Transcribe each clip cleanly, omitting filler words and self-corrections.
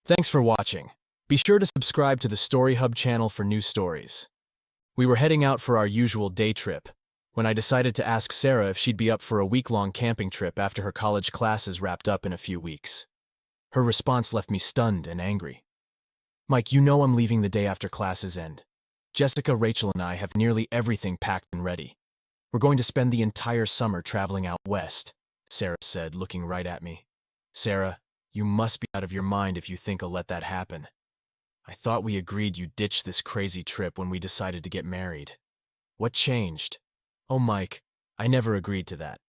Thanks for watching. Be sure to subscribe to the Story Hub channel for new stories. We were heading out for our usual day trip when I decided to ask Sarah if she'd be up for a week-long camping trip after her college classes wrapped up in a few weeks. Her response left me stunned and angry. "Mike, you know I'm leaving the day after classes end. Jessica, Rachel, and I have nearly everything packed and ready. We're going to spend the entire summer traveling out west," Sarah said, looking right at me. "Sarah, you must be out of your mind if you think I'll let that happen. I thought we agreed you ditched this crazy trip when we decided to get married. What changed?" "Oh, Mike, I never agreed to that.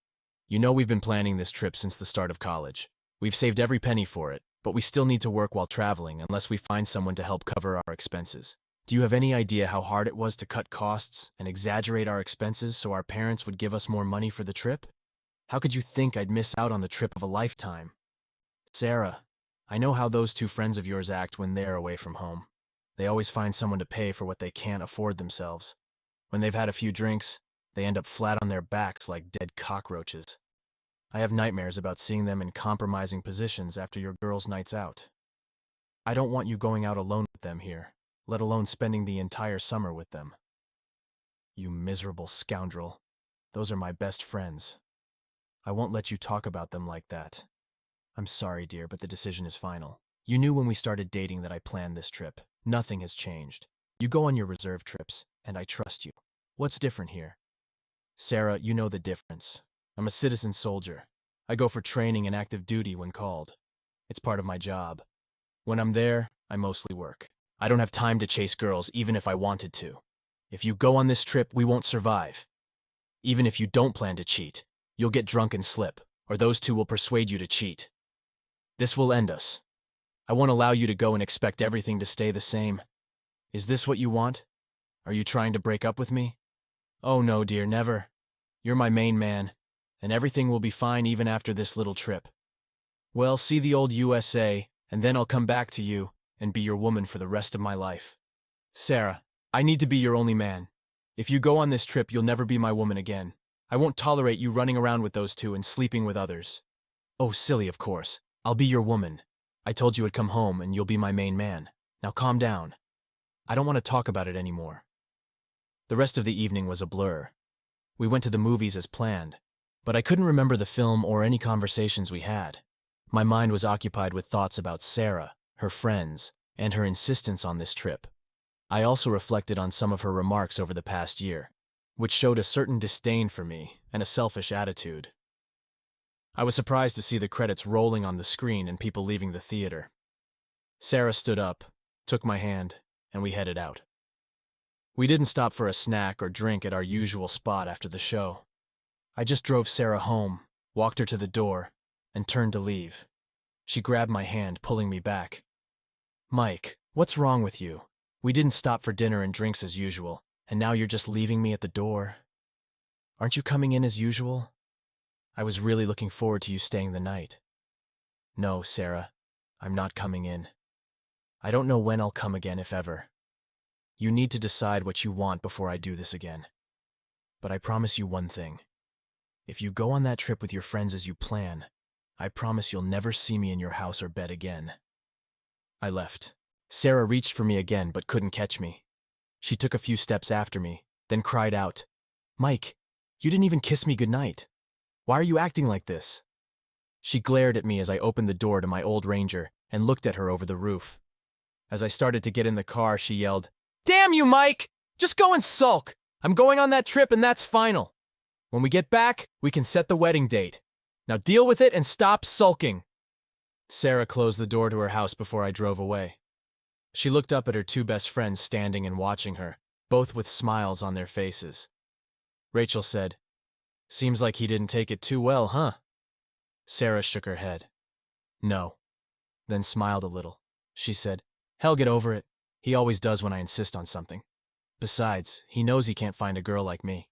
You know we've been planning this trip since the start of college. We've saved every penny for it, but we still need to work while traveling unless we find someone to help cover our expenses. Do you have any idea how hard it was to cut costs and exaggerate our expenses so our parents would give us more money for the trip? How could you think I'd miss out on the trip of a lifetime? Sarah, I know how those two friends of yours act when they're away from home. They always find someone to pay for what they can't afford themselves. When they've had a few drinks, they end up flat on their backs like dead cockroaches. I have nightmares about seeing them in compromising positions after your girls' nights out. I don't want you going out alone with them here, let alone spending the entire summer with them." "You miserable scoundrel. Those are my best friends. I won't let you talk about them like that. I'm sorry, dear, but the decision is final. You knew when we started dating that I planned this trip. Nothing has changed. You go on your reserve trips, and I trust you. What's different here?" "Sarah, you know the difference. I'm a citizen soldier. I go for training and active duty when called. It's part of my job. When I'm there, I mostly work. I don't have time to chase girls even if I wanted to. If you go on this trip, we won't survive. Even if you don't plan to cheat, you'll get drunk and slip, or those two will persuade you to cheat. This will end us. I won't allow you to go and expect everything to stay the same. Is this what you want? Are you trying to break up with me?" "Oh no, dear, never. You're my main man, and everything will be fine even after this little trip. Well, see the old USA, and then I'll come back to you and be your woman for the rest of my life. Sarah, I need to be your only man. If you go on this trip, you'll never be my woman again. I won't tolerate you running around with those two and sleeping with others." "Oh, silly, of course. I'll be your woman. I told you I'd come home and you'll be my main man. Now calm down. I don't want to talk about it anymore." The rest of the evening was a blur. We went to the movies as planned, but I couldn't remember the film or any conversations we had. My mind was occupied with thoughts about Sarah, her friends, and her insistence on this trip. I also reflected on some of her remarks over the past year, which showed a certain disdain for me and a selfish attitude. I was surprised to see the credits rolling on the screen and people leaving the theater. Sarah stood up, took my hand, and we headed out. We didn't stop for a snack or drink at our usual spot after the show. I just drove Sarah home, walked her to the door, and turned to leave. She grabbed my hand, pulling me back. "Mike, what's wrong with you? We didn't stop for dinner and drinks as usual, and now you're just leaving me at the door. Aren't you coming in as usual? I was really looking forward to you staying the night." "No, Sarah, I'm not coming in. I don't know when I'll come again, if ever. You need to decide what you want before I do this again. But I promise you one thing. If you go on that trip with your friends as you plan, I promise you'll never see me in your house or bed again." I left. Sarah reached for me again but couldn't catch me. She took a few steps after me, then cried out, "Mike, you didn't even kiss me goodnight. Why are you acting like this?" She glared at me as I opened the door to my old Ranger and looked at her over the roof. As I started to get in the car, she yelled, "Damn you, Mike! Just go and sulk! I'm going on that trip and that's final. When we get back, we can set the wedding date. Now deal with it and stop sulking." Sarah closed the door to her house before I drove away. She looked up at her two best friends standing and watching her, both with smiles on their faces. Rachel said, "Seems like he didn't take it too well, huh?" Sarah shook her head. "No," then smiled a little. She said, "He'll get over it. He always does when I insist on something. Besides, he knows he can't find a girl like me."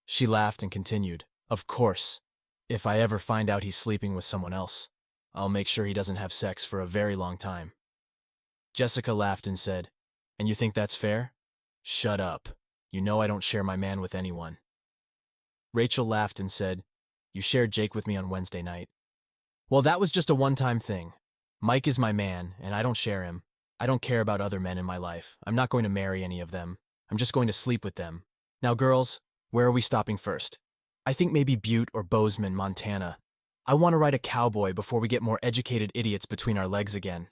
She laughed and continued, "Of course, if I ever find out he's sleeping with someone else, I'll make sure he doesn't have sex for a very long time." Jessica laughed and said, "And you think that's fair?" "Shut up. You know I don't share my man with anyone." Rachel laughed and said, "You shared Jake with me on Wednesday night." "Well, that was just a one-time thing. Mike is my man, and I don't share him. I don't care about other men in my life. I'm not going to marry any of them. I'm just going to sleep with them. Now, girls, where are we stopping first? I think maybe Butte or Bozeman, Montana. I want to ride a cowboy before we get more educated idiots between our legs again.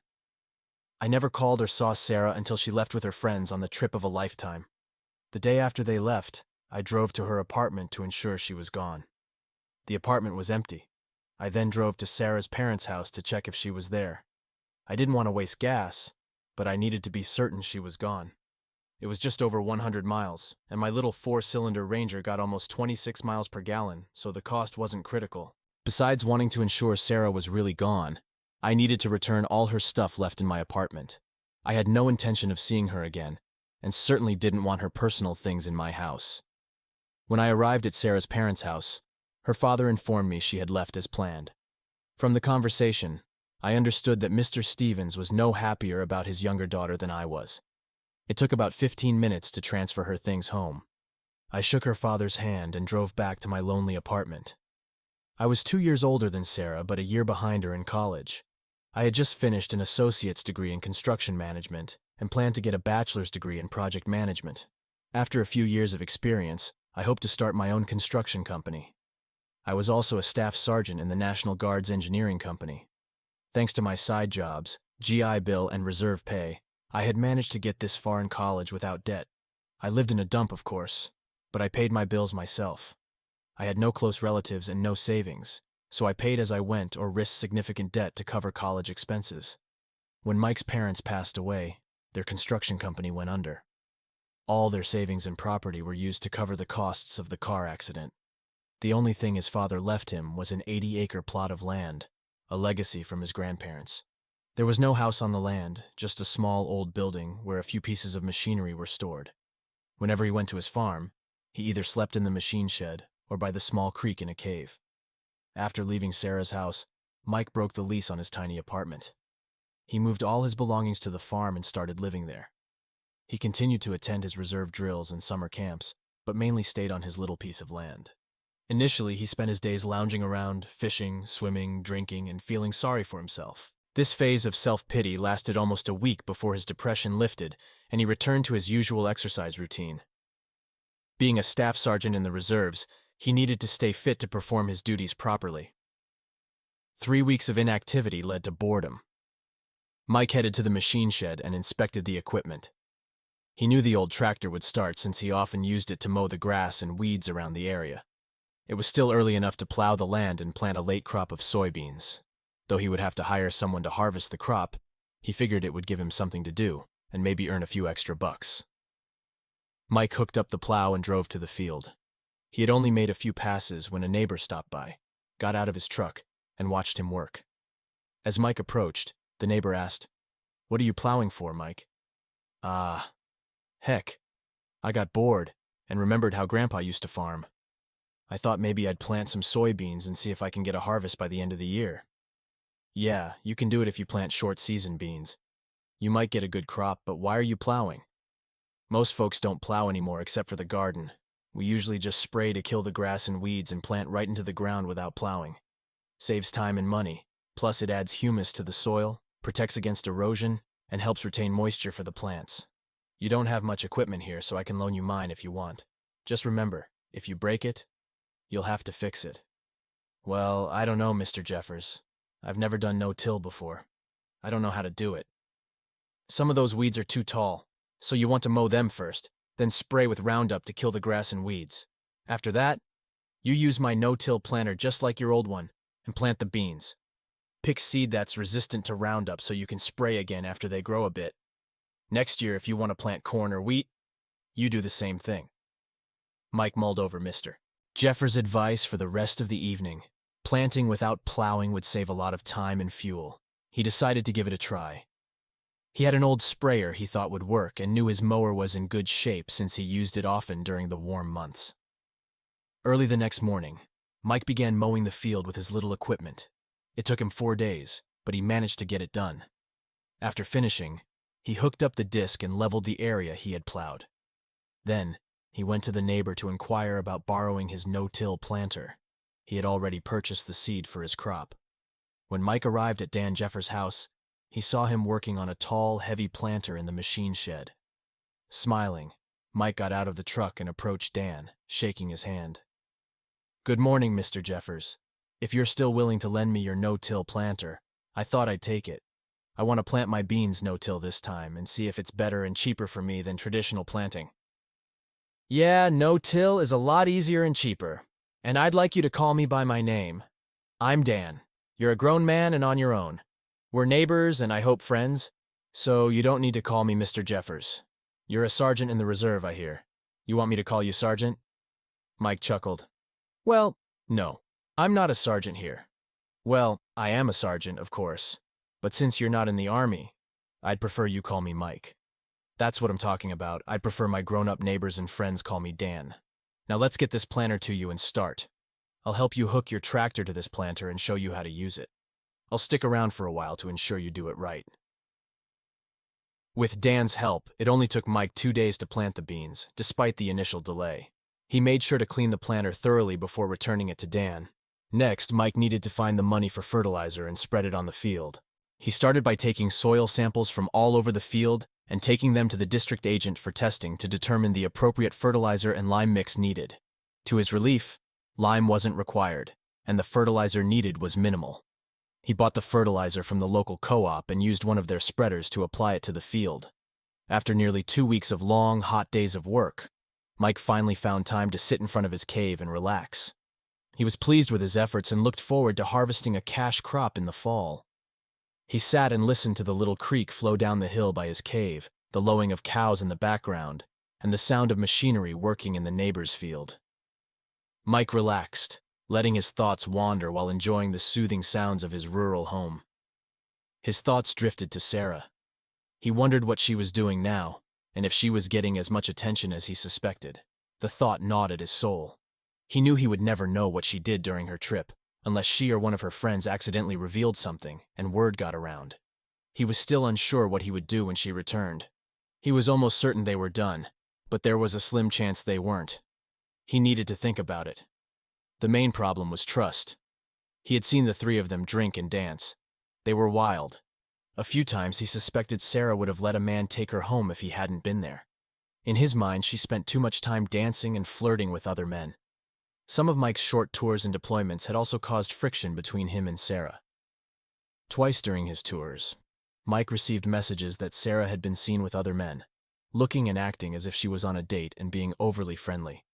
I never called or saw Sarah until she left with her friends on the trip of a lifetime. The day after they left, I drove to her apartment to ensure she was gone. The apartment was empty. I then drove to Sarah's parents' house to check if she was there. I didn't want to waste gas, but I needed to be certain she was gone. It was just over 100 miles, and my little 4-cylinder Ranger got almost 26 miles per gallon, so the cost wasn't critical. Besides wanting to ensure Sarah was really gone, I needed to return all her stuff left in my apartment. I had no intention of seeing her again, and certainly didn't want her personal things in my house. When I arrived at Sarah's parents' house, her father informed me she had left as planned. From the conversation, I understood that Mr. Stevens was no happier about his younger daughter than I was. It took about 15 minutes to transfer her things home. I shook her father's hand and drove back to my lonely apartment. I was 2 years older than Sarah, but a year behind her in college. I had just finished an associate's degree in construction management and planned to get a bachelor's degree in project management. After a few years of experience, I hoped to start my own construction company. I was also a staff sergeant in the National Guard's engineering company. Thanks to my side jobs, GI Bill, and reserve pay, I had managed to get this far in college without debt. I lived in a dump, of course, but I paid my bills myself. I had no close relatives and no savings, so I paid as I went or risked significant debt to cover college expenses. When Mike's parents passed away, their construction company went under. All their savings and property were used to cover the costs of the car accident. The only thing his father left him was an 80-acre plot of land, a legacy from his grandparents. There was no house on the land, just a small old building where a few pieces of machinery were stored. Whenever he went to his farm, he either slept in the machine shed or by the small creek in a cave. After leaving Sarah's house, Mike broke the lease on his tiny apartment. He moved all his belongings to the farm and started living there. He continued to attend his reserve drills and summer camps, but mainly stayed on his little piece of land. Initially, he spent his days lounging around, fishing, swimming, drinking, and feeling sorry for himself. This phase of self-pity lasted almost a week before his depression lifted, and he returned to his usual exercise routine. Being a staff sergeant in the reserves, he needed to stay fit to perform his duties properly. 3 weeks of inactivity led to boredom. Mike headed to the machine shed and inspected the equipment. He knew the old tractor would start since he often used it to mow the grass and weeds around the area. It was still early enough to plow the land and plant a late crop of soybeans. Though he would have to hire someone to harvest the crop, he figured it would give him something to do and maybe earn a few extra bucks. Mike hooked up the plow and drove to the field. He had only made a few passes when a neighbor stopped by, got out of his truck, and watched him work. As Mike approached, the neighbor asked, "What are you plowing for, Mike?" Heck, I got bored and remembered how Grandpa used to farm. I thought maybe I'd plant some soybeans and see if I can get a harvest by the end of the year." "Yeah, you can do it if you plant short-season beans. You might get a good crop, but why are you plowing?" "Most folks don't plow anymore except for the garden. We usually just spray to kill the grass and weeds and plant right into the ground without plowing. Saves time and money, plus it adds humus to the soil, protects against erosion, and helps retain moisture for the plants. You don't have much equipment here, so I can loan you mine if you want. Just remember, if you break it, you'll have to fix it." "Well, I don't know, Mr. Jeffers. I've never done no-till before. I don't know how to do it." "Some of those weeds are too tall, so you want to mow them first, then spray with Roundup to kill the grass and weeds. After that, you use my no-till planter just like your old one, and plant the beans. Pick seed that's resistant to Roundup so you can spray again after they grow a bit. Next year, if you want to plant corn or wheat, you do the same thing." Mike mulled over Mr. Jeffers' advice for the rest of the evening. Planting without plowing would save a lot of time and fuel. He decided to give it a try. He had an old sprayer he thought would work and knew his mower was in good shape since he used it often during the warm months. Early the next morning, Mike began mowing the field with his little equipment. It took him 4 days, but he managed to get it done. After finishing, he hooked up the disc and leveled the area he had plowed. Then, he went to the neighbor to inquire about borrowing his no-till planter. He had already purchased the seed for his crop. When Mike arrived at Dan Jeffers' house, he saw him working on a tall, heavy planter in the machine shed. Smiling, Mike got out of the truck and approached Dan, shaking his hand. "Good morning, Mr. Jeffers. If you're still willing to lend me your no-till planter, I thought I'd take it. I want to plant my beans no-till this time and see if it's better and cheaper for me than traditional planting." "Yeah, no-till is a lot easier and cheaper, and I'd like you to call me by my name. I'm Dan. You're a grown man and on your own. We're neighbors and I hope friends, so you don't need to call me Mr. Jeffers. You're a sergeant in the reserve, I hear. You want me to call you Sergeant?" Mike chuckled. "Well, no, I'm not a sergeant here. Well, I am a sergeant, of course, but since you're not in the Army, I'd prefer you call me Mike. That's what I'm talking about. I'd prefer my grown-up neighbors and friends call me Dan. Now let's get this planter to you and start. I'll help you hook your tractor to this planter and show you how to use it. I'll stick around for a while to ensure you do it right." With Dan's help, it only took Mike 2 days to plant the beans, despite the initial delay. He made sure to clean the planter thoroughly before returning it to Dan. Next, Mike needed to find the money for fertilizer and spread it on the field. He started by taking soil samples from all over the field and taking them to the district agent for testing to determine the appropriate fertilizer and lime mix needed. To his relief, lime wasn't required, and the fertilizer needed was minimal. He bought the fertilizer from the local co-op and used one of their spreaders to apply it to the field. After nearly 2 weeks of long, hot days of work, Mike finally found time to sit in front of his cave and relax. He was pleased with his efforts and looked forward to harvesting a cash crop in the fall. He sat and listened to the little creek flow down the hill by his cave, the lowing of cows in the background, and the sound of machinery working in the neighbor's field. Mike relaxed, letting his thoughts wander while enjoying the soothing sounds of his rural home. His thoughts drifted to Sarah. He wondered what she was doing now, and if she was getting as much attention as he suspected. The thought gnawed at his soul. He knew he would never know what she did during her trip, unless she or one of her friends accidentally revealed something and word got around. He was still unsure what he would do when she returned. He was almost certain they were done, but there was a slim chance they weren't. He needed to think about it. The main problem was trust. He had seen the three of them drink and dance. They were wild. A few times he suspected Sarah would have let a man take her home if he hadn't been there. In his mind, she spent too much time dancing and flirting with other men. Some of Mike's short tours and deployments had also caused friction between him and Sarah. Twice during his tours, Mike received messages that Sarah had been seen with other men, looking and acting as if she was on a date and being overly friendly.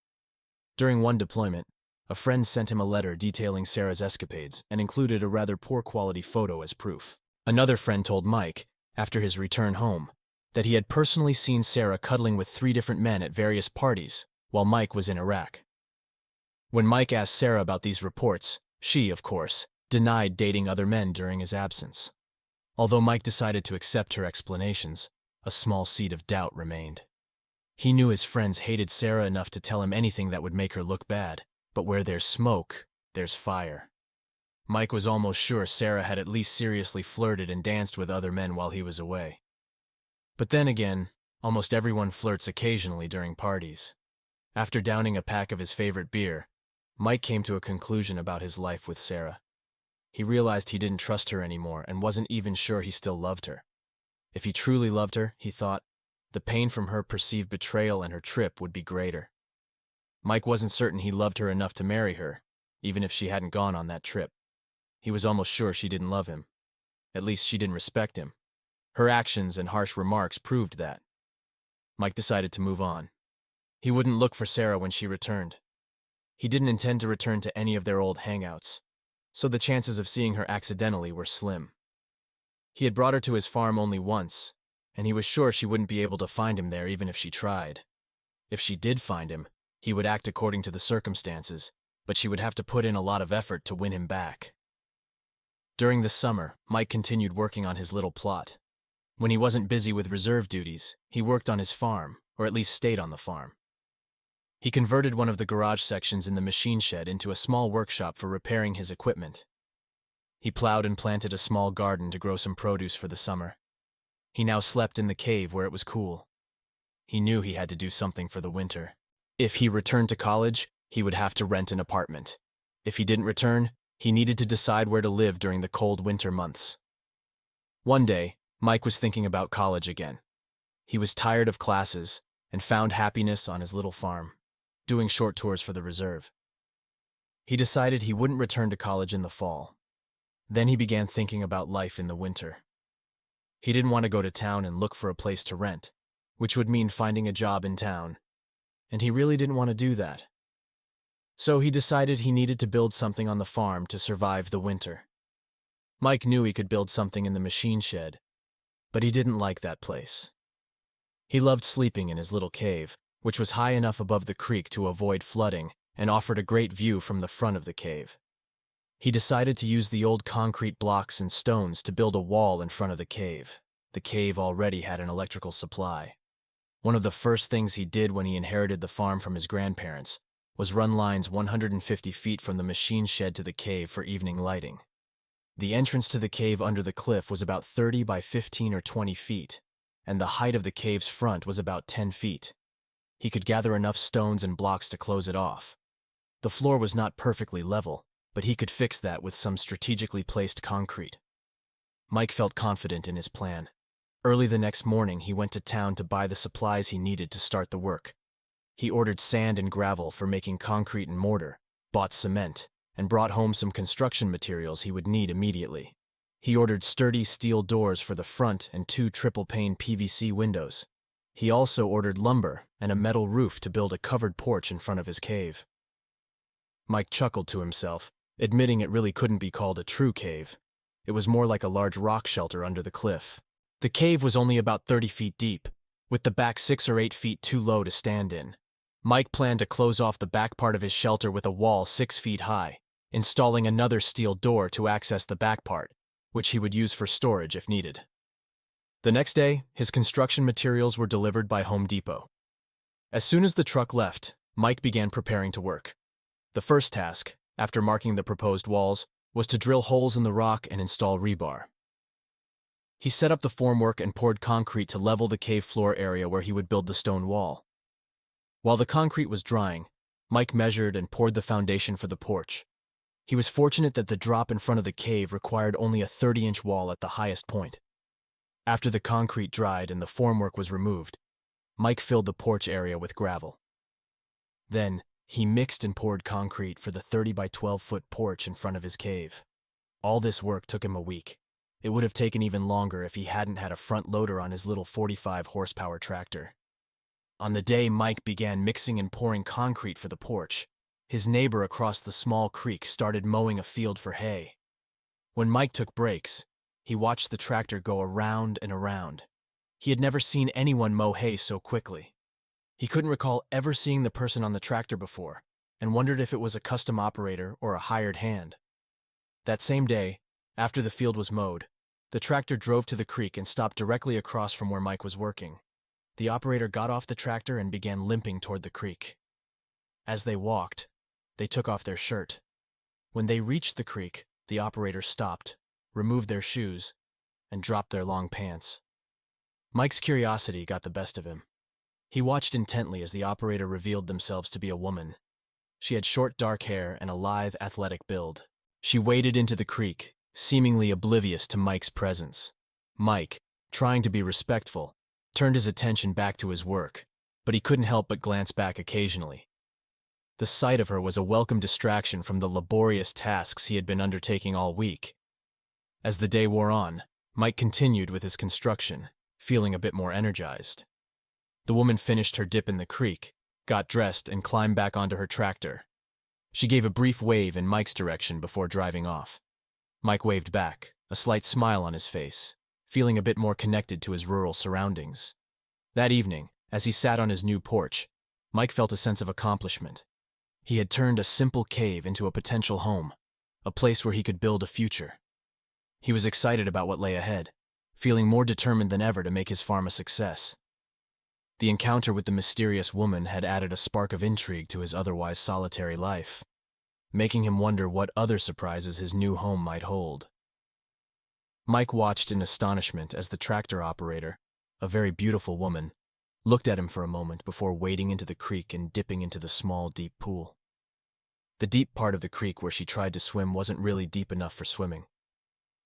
During one deployment, a friend sent him a letter detailing Sarah's escapades and included a rather poor quality photo as proof. Another friend told Mike, after his return home, that he had personally seen Sarah cuddling with 3 different men at various parties while Mike was in Iraq. When Mike asked Sarah about these reports, she, of course, denied dating other men during his absence. Although Mike decided to accept her explanations, a small seed of doubt remained. He knew his friends hated Sarah enough to tell him anything that would make her look bad, but where there's smoke, there's fire. Mike was almost sure Sarah had at least seriously flirted and danced with other men while he was away. But then again, almost everyone flirts occasionally during parties. After downing a pack of his favorite beer, Mike came to a conclusion about his life with Sarah. He realized he didn't trust her anymore and wasn't even sure he still loved her. If he truly loved her, he thought, the pain from her perceived betrayal and her trip would be greater. Mike wasn't certain he loved her enough to marry her, even if she hadn't gone on that trip. He was almost sure she didn't love him. At least she didn't respect him. Her actions and harsh remarks proved that. Mike decided to move on. He wouldn't look for Sarah when she returned. He didn't intend to return to any of their old hangouts, so the chances of seeing her accidentally were slim. He had brought her to his farm only once, and he was sure she wouldn't be able to find him there even if she tried. If she did find him, he would act according to the circumstances, but she would have to put in a lot of effort to win him back. During the summer, Mike continued working on his little plot. When he wasn't busy with reserve duties, he worked on his farm, or at least stayed on the farm. He converted one of the garage sections in the machine shed into a small workshop for repairing his equipment. He plowed and planted a small garden to grow some produce for the summer. He now slept in the cave where it was cool. He knew he had to do something for the winter. If he returned to college, he would have to rent an apartment. If he didn't return, he needed to decide where to live during the cold winter months. One day, Mike was thinking about college again. He was tired of classes and found happiness on his little farm, doing short tours for the reserve. He decided he wouldn't return to college in the fall. Then he began thinking about life in the winter. He didn't want to go to town and look for a place to rent, which would mean finding a job in town, and he really didn't want to do that. So he decided he needed to build something on the farm to survive the winter. Mike knew he could build something in the machine shed, but he didn't like that place. He loved sleeping in his little cave, which was high enough above the creek to avoid flooding and offered a great view from the front of the cave. He decided to use the old concrete blocks and stones to build a wall in front of the cave. The cave already had an electrical supply. One of the first things he did when he inherited the farm from his grandparents was run lines 150 feet from the machine shed to the cave for evening lighting. The entrance to the cave under the cliff was about 30 by 15 or 20 feet, and the height of the cave's front was about 10 feet. He could gather enough stones and blocks to close it off. The floor was not perfectly level, but he could fix that with some strategically placed concrete. Mike felt confident in his plan. Early the next morning, he went to town to buy the supplies he needed to start the work. He ordered sand and gravel for making concrete and mortar, bought cement, and brought home some construction materials he would need immediately. He ordered sturdy steel doors for the front and 2 triple-pane PVC windows. He also ordered lumber and a metal roof to build a covered porch in front of his cave. Mike chuckled to himself, admitting it really couldn't be called a true cave. It was more like a large rock shelter under the cliff. The cave was only about 30 feet deep, with the back 6 or 8 feet too low to stand in. Mike planned to close off the back part of his shelter with a wall 6 feet high, installing another steel door to access the back part, which he would use for storage if needed. The next day, his construction materials were delivered by Home Depot. As soon as the truck left, Mike began preparing to work. The first task, after marking the proposed walls, was to drill holes in the rock and install rebar. He set up the formwork and poured concrete to level the cave floor area where he would build the stone wall. While the concrete was drying, Mike measured and poured the foundation for the porch. He was fortunate that the drop in front of the cave required only a 30-inch wall at the highest point. After the concrete dried and the formwork was removed, Mike filled the porch area with gravel. Then, he mixed and poured concrete for the 30 by 12-foot porch in front of his cave. All this work took him a week. It would have taken even longer if he hadn't had a front loader on his little 45-horsepower tractor. On the day Mike began mixing and pouring concrete for the porch, his neighbor across the small creek started mowing a field for hay. When Mike took breaks, he watched the tractor go around and around. He had never seen anyone mow hay so quickly. He couldn't recall ever seeing the person on the tractor before, and wondered if it was a custom operator or a hired hand. That same day, after the field was mowed, the tractor drove to the creek and stopped directly across from where Mike was working. The operator got off the tractor and began limping toward the creek. As they walked, they took off their shirt. When they reached the creek, the operator stopped, removed their shoes, and dropped their long pants. Mike's curiosity got the best of him. He watched intently as the operator revealed themselves to be a woman. She had short dark hair and a lithe, athletic build. She waded into the creek, seemingly oblivious to Mike's presence. Mike, trying to be respectful, turned his attention back to his work, but he couldn't help but glance back occasionally. The sight of her was a welcome distraction from the laborious tasks he had been undertaking all week. As the day wore on, Mike continued with his construction, feeling a bit more energized. The woman finished her dip in the creek, got dressed, and climbed back onto her tractor. She gave a brief wave in Mike's direction before driving off. Mike waved back, a slight smile on his face, feeling a bit more connected to his rural surroundings. That evening, as he sat on his new porch, Mike felt a sense of accomplishment. He had turned a simple cave into a potential home, a place where he could build a future. He was excited about what lay ahead, feeling more determined than ever to make his farm a success. The encounter with the mysterious woman had added a spark of intrigue to his otherwise solitary life, making him wonder what other surprises his new home might hold. Mike watched in astonishment as the tractor operator, a very beautiful woman, looked at him for a moment before wading into the creek and dipping into the small, deep pool. The deep part of the creek where she tried to swim wasn't really deep enough for swimming.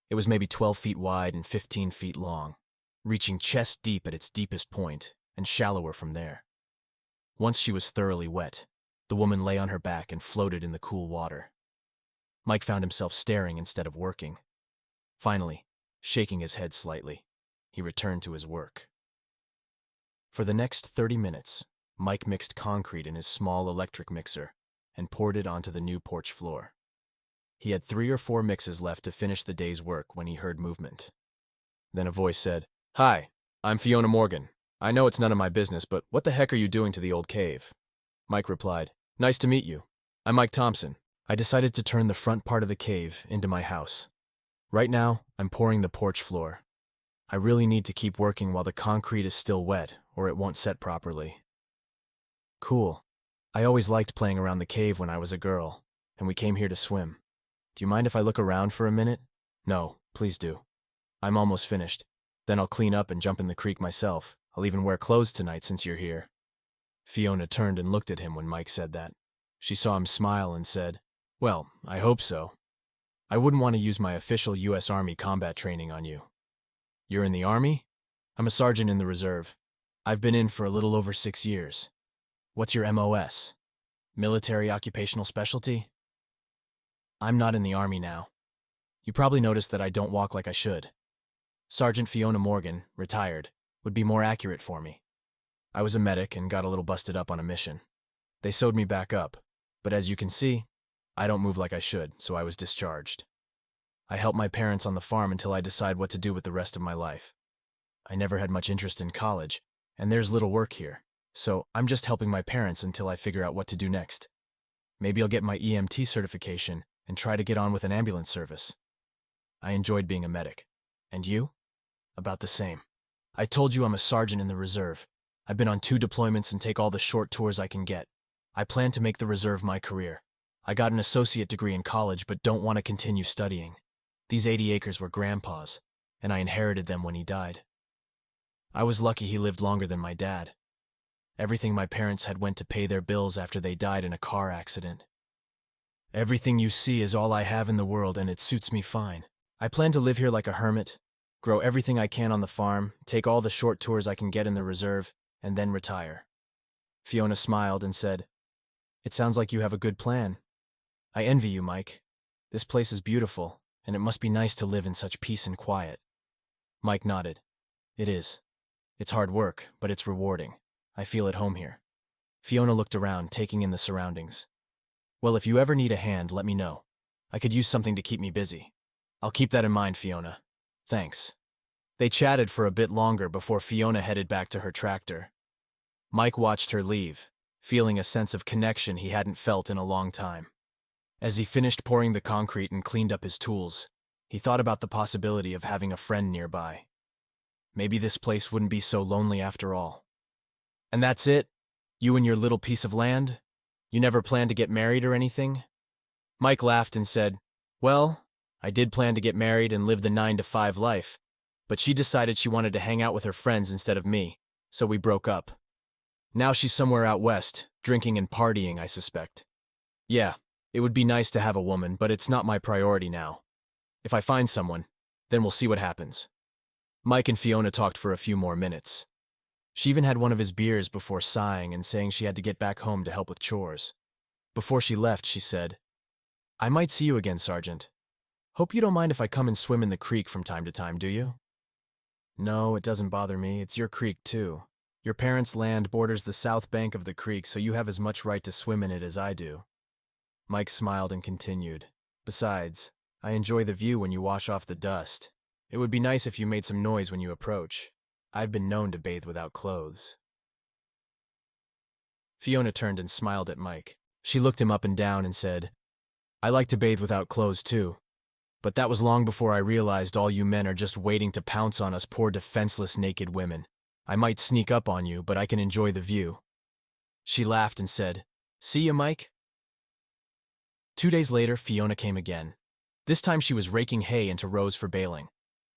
It was maybe 12 feet wide and 15 feet long, reaching chest deep at its deepest point and shallower from there. Once she was thoroughly wet, the woman lay on her back and floated in the cool water. Mike found himself staring instead of working. Finally, shaking his head slightly, he returned to his work. For the next 30 minutes, Mike mixed concrete in his small electric mixer and poured it onto the new porch floor. He had 3 or 4 mixes left to finish the day's work when he heard movement. Then a voice said, "Hi, I'm Fiona Morgan. I know it's none of my business, but what the heck are you doing to the old cave?" Mike replied, "Nice to meet you. I'm Mike Thompson. I decided to turn the front part of the cave into my house. Right now, I'm pouring the porch floor. I really need to keep working while the concrete is still wet, or it won't set properly." "Cool. I always liked playing around the cave when I was a girl, and we came here to swim. Do you mind if I look around for a minute?" "No, please do. I'm almost finished. Then I'll clean up and jump in the creek myself. I'll even wear clothes tonight since you're here." Fiona turned and looked at him when Mike said that. She saw him smile and said, "Well, I hope so. I wouldn't want to use my official U.S. Army combat training on you." "You're in the Army?" "I'm a sergeant in the reserve. I've been in for a little over 6 years. What's your MOS? Military occupational specialty?" "I'm not in the Army now. You probably noticed that I don't walk like I should. Sergeant Fiona Morgan, retired, would be more accurate for me. I was a medic and got a little busted up on a mission. They sewed me back up, but as you can see, I don't move like I should, so I was discharged. I help my parents on the farm until I decide what to do with the rest of my life. I never had much interest in college, and there's little work here, so I'm just helping my parents until I figure out what to do next. Maybe I'll get my EMT certification and try to get on with an ambulance service. I enjoyed being a medic. And you?" "About the same. I told you I'm a sergeant in the reserve. I've been on 2 deployments and take all the short tours I can get. I plan to make the reserve my career. I got an associate degree in college but don't want to continue studying. These 80 acres were Grandpa's, and I inherited them when he died. I was lucky he lived longer than my dad. Everything my parents had went to pay their bills after they died in a car accident. Everything you see is all I have in the world, and it suits me fine. I plan to live here like a hermit, grow everything I can on the farm, take all the short tours I can get in the reserve, and then retire." Fiona smiled and said, "It sounds like you have a good plan. I envy you, Mike. This place is beautiful, and it must be nice to live in such peace and quiet." Mike nodded. "It is. It's hard work, but it's rewarding. I feel at home here." Fiona looked around, taking in the surroundings. "Well, if you ever need a hand, let me know. I could use something to keep me busy." "I'll keep that in mind, Fiona. Thanks." They chatted for a bit longer before Fiona headed back to her tractor. Mike watched her leave, feeling a sense of connection he hadn't felt in a long time. As he finished pouring the concrete and cleaned up his tools, he thought about the possibility of having a friend nearby. Maybe this place wouldn't be so lonely after all. "And that's it? You and your little piece of land? You never planned to get married or anything?" Mike laughed and said, "Well, I did plan to get married and live the 9-to-5 life, but she decided she wanted to hang out with her friends instead of me, so we broke up. Now she's somewhere out west, drinking and partying, I suspect. Yeah, it would be nice to have a woman, but it's not my priority now. If I find someone, then we'll see what happens." Mike and Fiona talked for a few more minutes. She even had one of his beers before sighing and saying she had to get back home to help with chores. Before she left, she said, "I might see you again, Sergeant. Hope you don't mind if I come and swim in the creek from time to time, do you?" "No, it doesn't bother me. It's your creek, too. Your parents' land borders the south bank of the creek, so you have as much right to swim in it as I do." Mike smiled and continued, "Besides, I enjoy the view when you wash off the dust. It would be nice if you made some noise when you approach. I've been known to bathe without clothes." Fiona turned and smiled at Mike. She looked him up and down and said, "I like to bathe without clothes, too. But that was long before I realized all you men are just waiting to pounce on us poor defenseless naked women. I might sneak up on you, but I can enjoy the view." She laughed and said, "See you, Mike?" 2 days later, Fiona came again. This time she was raking hay into rows for baling.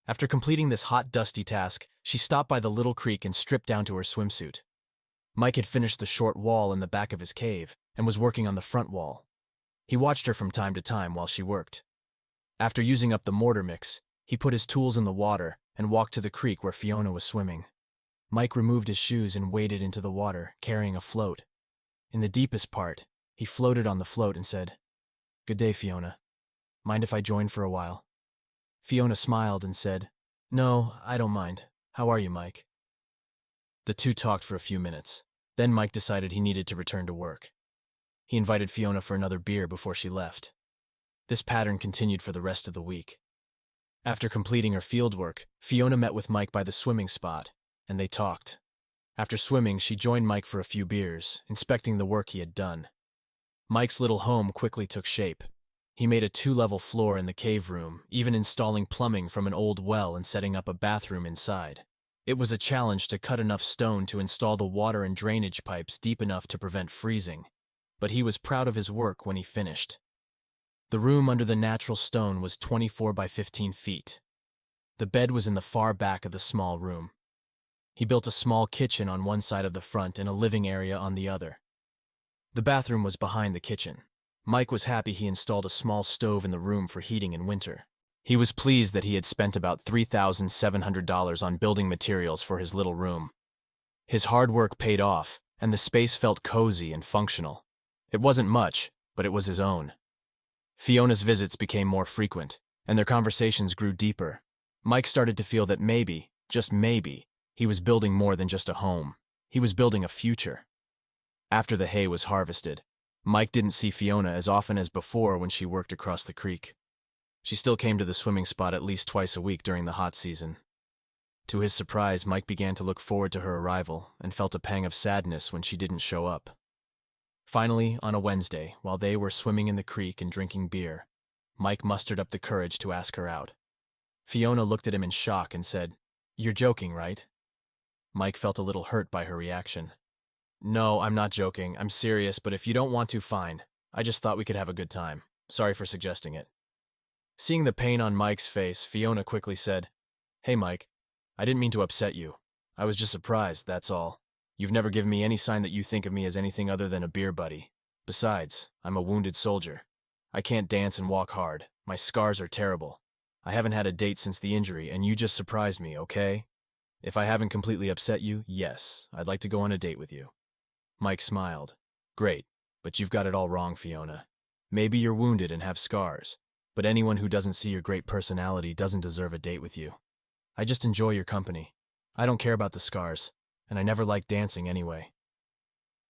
After completing this hot, dusty task, she stopped by the little creek and stripped down to her swimsuit. Mike had finished the short wall in the back of his cave and was working on the front wall. He watched her from time to time while she worked. After using up the mortar mix, He put his tools in the water and walked to the creek where Fiona was swimming. Mike removed his shoes and waded into the water, carrying a float. In the deepest part, he floated on the float and said, "Good day, Fiona. Mind if I join for a while?" Fiona smiled and said, "No, I don't mind. How are you, Mike?" The two talked for a few minutes. Then Mike decided he needed to return to work. He invited Fiona for another beer before she left. This pattern continued for the rest of the week. After completing her fieldwork, Fiona met with Mike by the swimming spot, and they talked. After swimming, she joined Mike for a few beers, inspecting the work he had done. Mike's little home quickly took shape. He made a 2-level floor in the cave room, even installing plumbing from an old well and setting up a bathroom inside. It was a challenge to cut enough stone to install the water and drainage pipes deep enough to prevent freezing, but he was proud of his work when he finished. The room under the natural stone was 24 by 15 feet. The bed was in the far back of the small room. He built a small kitchen on one side of the front and a living area on the other. The bathroom was behind the kitchen. Mike was happy he installed a small stove in the room for heating in winter. He was pleased that he had spent about $3,700 on building materials for his little room. His hard work paid off, and the space felt cozy and functional. It wasn't much, but it was his own. Fiona's visits became more frequent, and their conversations grew deeper. Mike started to feel that maybe, just maybe, he was building more than just a home. He was building a future. After the hay was harvested, Mike didn't see Fiona as often as before when she worked across the creek. She still came to the swimming spot at least twice a week during the hot season. To his surprise, Mike began to look forward to her arrival and felt a pang of sadness when she didn't show up. Finally, on a Wednesday, while they were swimming in the creek and drinking beer, Mike mustered up the courage to ask her out. Fiona looked at him in shock and said, "You're joking, right?" Mike felt a little hurt by her reaction. "No, I'm not joking. I'm serious, but if you don't want to, fine. I just thought we could have a good time. Sorry for suggesting it." Seeing the pain on Mike's face, Fiona quickly said, "Hey, Mike, I didn't mean to upset you. I was just surprised, that's all. You've never given me any sign that you think of me as anything other than a beer buddy. Besides, I'm a wounded soldier. I can't dance and walk hard. My scars are terrible. I haven't had a date since the injury, and you just surprised me, okay? If I haven't completely upset you, yes, I'd like to go on a date with you." Mike smiled. "Great, but you've got it all wrong, Fiona. Maybe you're wounded and have scars, but anyone who doesn't see your great personality doesn't deserve a date with you. I just enjoy your company. I don't care about the scars, and I never liked dancing anyway."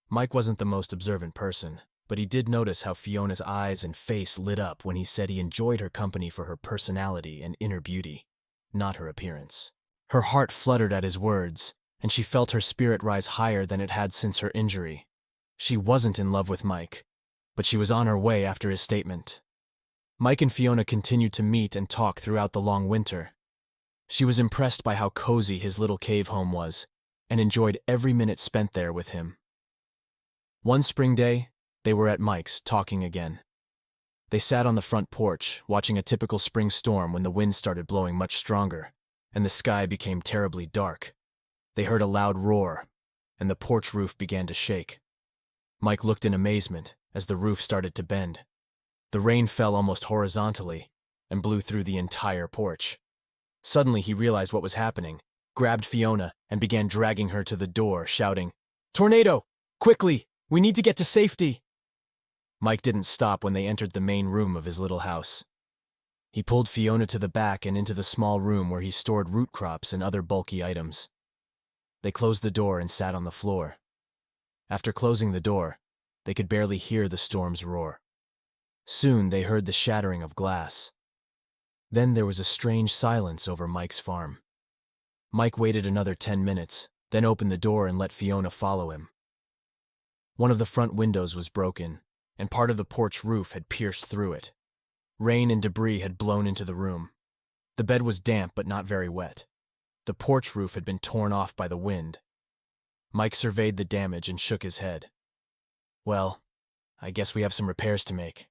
Mike wasn't the most observant person, but he did notice how Fiona's eyes and face lit up when he said he enjoyed her company for her personality and inner beauty, not her appearance. Her heart fluttered at his words, and she felt her spirit rise higher than it had since her injury. She wasn't in love with Mike, but she was on her way after his statement. Mike and Fiona continued to meet and talk throughout the long winter. She was impressed by how cozy his little cave home was, and enjoyed every minute spent there with him. One spring day, they were at Mike's, talking again. They sat on the front porch, watching a typical spring storm when the wind started blowing much stronger, and the sky became terribly dark. They heard a loud roar, and the porch roof began to shake. Mike looked in amazement as the roof started to bend. The rain fell almost horizontally and blew through the entire porch. Suddenly he realized what was happening, grabbed Fiona, and began dragging her to the door, shouting, "Tornado! Quickly! We need to get to safety!" Mike didn't stop when they entered the main room of his little house. He pulled Fiona to the back and into the small room where he stored root crops and other bulky items. They closed the door and sat on the floor. After closing the door, they could barely hear the storm's roar. Soon they heard the shattering of glass. Then there was a strange silence over Mike's farm. Mike waited another 10 minutes, then opened the door and let Fiona follow him. One of the front windows was broken, and part of the porch roof had pierced through it. Rain and debris had blown into the room. The bed was damp but not very wet. The porch roof had been torn off by the wind. Mike surveyed the damage and shook his head. "Well, I guess we have some repairs to make."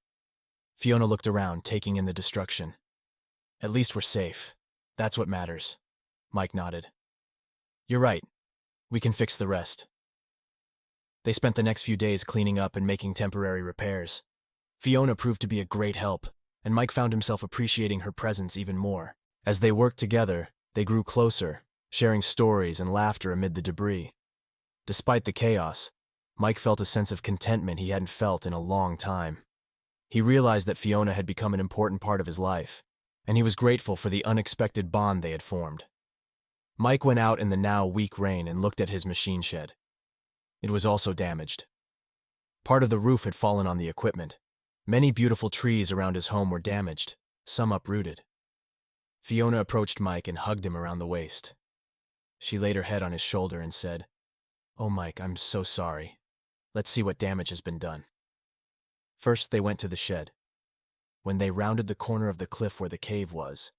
Fiona looked around, taking in the destruction. "At least we're safe. That's what matters." Mike nodded. "You're right. We can fix the rest." They spent the next few days cleaning up and making temporary repairs. Fiona proved to be a great help, and Mike found himself appreciating her presence even more. As they worked together, they grew closer, sharing stories and laughter amid the debris. Despite the chaos, Mike felt a sense of contentment he hadn't felt in a long time. He realized that Fiona had become an important part of his life, and he was grateful for the unexpected bond they had formed. Mike went out in the now weak rain and looked at his machine shed. It was also damaged. Part of the roof had fallen on the equipment. Many beautiful trees around his home were damaged, some uprooted. Fiona approached Mike and hugged him around the waist. She laid her head on his shoulder and said, "Oh, Mike, I'm so sorry. Let's see what damage has been done." First, they went to the shed. When they rounded the corner of the cliff where the cave was,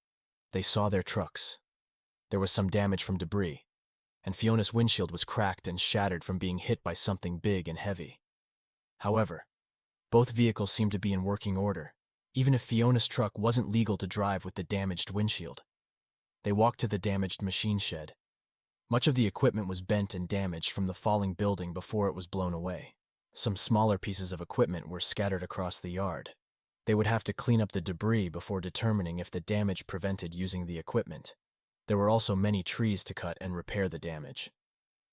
they saw their trucks. There was some damage from debris, and Fiona's windshield was cracked and shattered from being hit by something big and heavy. However, both vehicles seemed to be in working order, even if Fiona's truck wasn't legal to drive with the damaged windshield. They walked to the damaged machine shed. Much of the equipment was bent and damaged from the falling building before it was blown away. Some smaller pieces of equipment were scattered across the yard. They would have to clean up the debris before determining if the damage prevented using the equipment. There were also many trees to cut and repair the damage.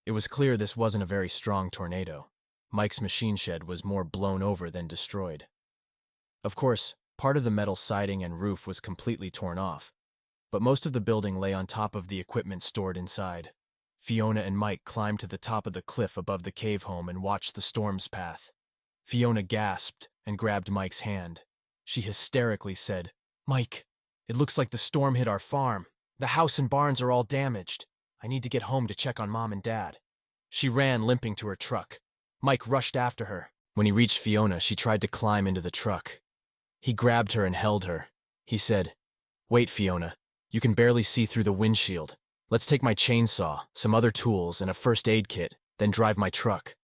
It was clear this wasn't a very strong tornado. Mike's machine shed was more blown over than destroyed. Of course, part of the metal siding and roof was completely torn off, but most of the building lay on top of the equipment stored inside. Fiona and Mike climbed to the top of the cliff above the cave home and watched the storm's path. Fiona gasped and grabbed Mike's hand. She hysterically said, "Mike, it looks like the storm hit our farm. The house and barns are all damaged. I need to get home to check on Mom and Dad." She ran limping to her truck. Mike rushed after her. When he reached Fiona, she tried to climb into the truck. He grabbed her and held her. He said, "Wait, Fiona. You can barely see through the windshield. Let's take my chainsaw, some other tools, and a first aid kit, then drive my truck."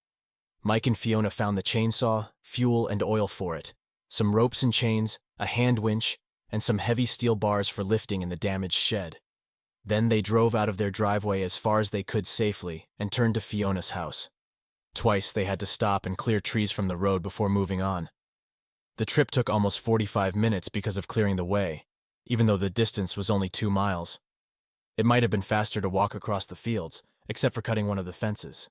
Mike and Fiona found the chainsaw, fuel, and oil for it, some ropes and chains, a hand winch, and some heavy steel bars for lifting in the damaged shed. Then they drove out of their driveway as far as they could safely and turned to Fiona's house. Twice they had to stop and clear trees from the road before moving on. The trip took almost 45 minutes because of clearing the way, even though the distance was only 2 miles. It might have been faster to walk across the fields, except for cutting one of the fences.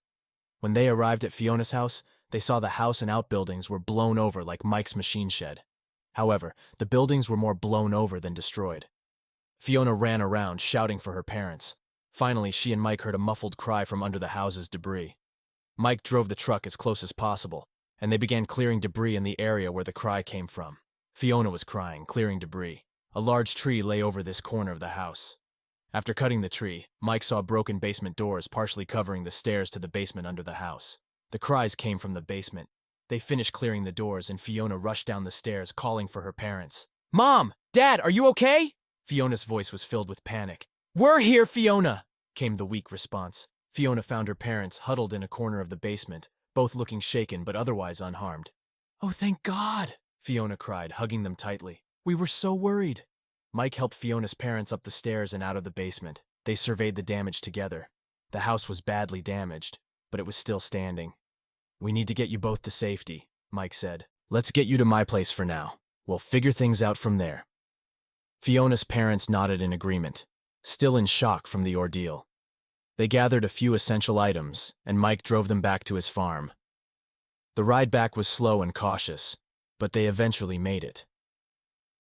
When they arrived at Fiona's house, they saw the house and outbuildings were blown over like Mike's machine shed. However, the buildings were more blown over than destroyed. Fiona ran around, shouting for her parents. Finally, she and Mike heard a muffled cry from under the house's debris. Mike drove the truck as close as possible, and they began clearing debris in the area where the cry came from. Fiona was crying, clearing debris. A large tree lay over this corner of the house. After cutting the tree, Mike saw broken basement doors partially covering the stairs to the basement under the house. The cries came from the basement. They finished clearing the doors, and Fiona rushed down the stairs, calling for her parents. "Mom! Dad, are you okay?" Fiona's voice was filled with panic. "We're here, Fiona!" came the weak response. Fiona found her parents huddled in a corner of the basement, both looking shaken but otherwise unharmed. "Oh, thank God!" Fiona cried, hugging them tightly. "We were so worried." Mike helped Fiona's parents up the stairs and out of the basement. They surveyed the damage together. The house was badly damaged, but it was still standing. "We need to get you both to safety," Mike said. "Let's get you to my place for now. We'll figure things out from there." Fiona's parents nodded in agreement, still in shock from the ordeal. They gathered a few essential items, and Mike drove them back to his farm. The ride back was slow and cautious, but they eventually made it.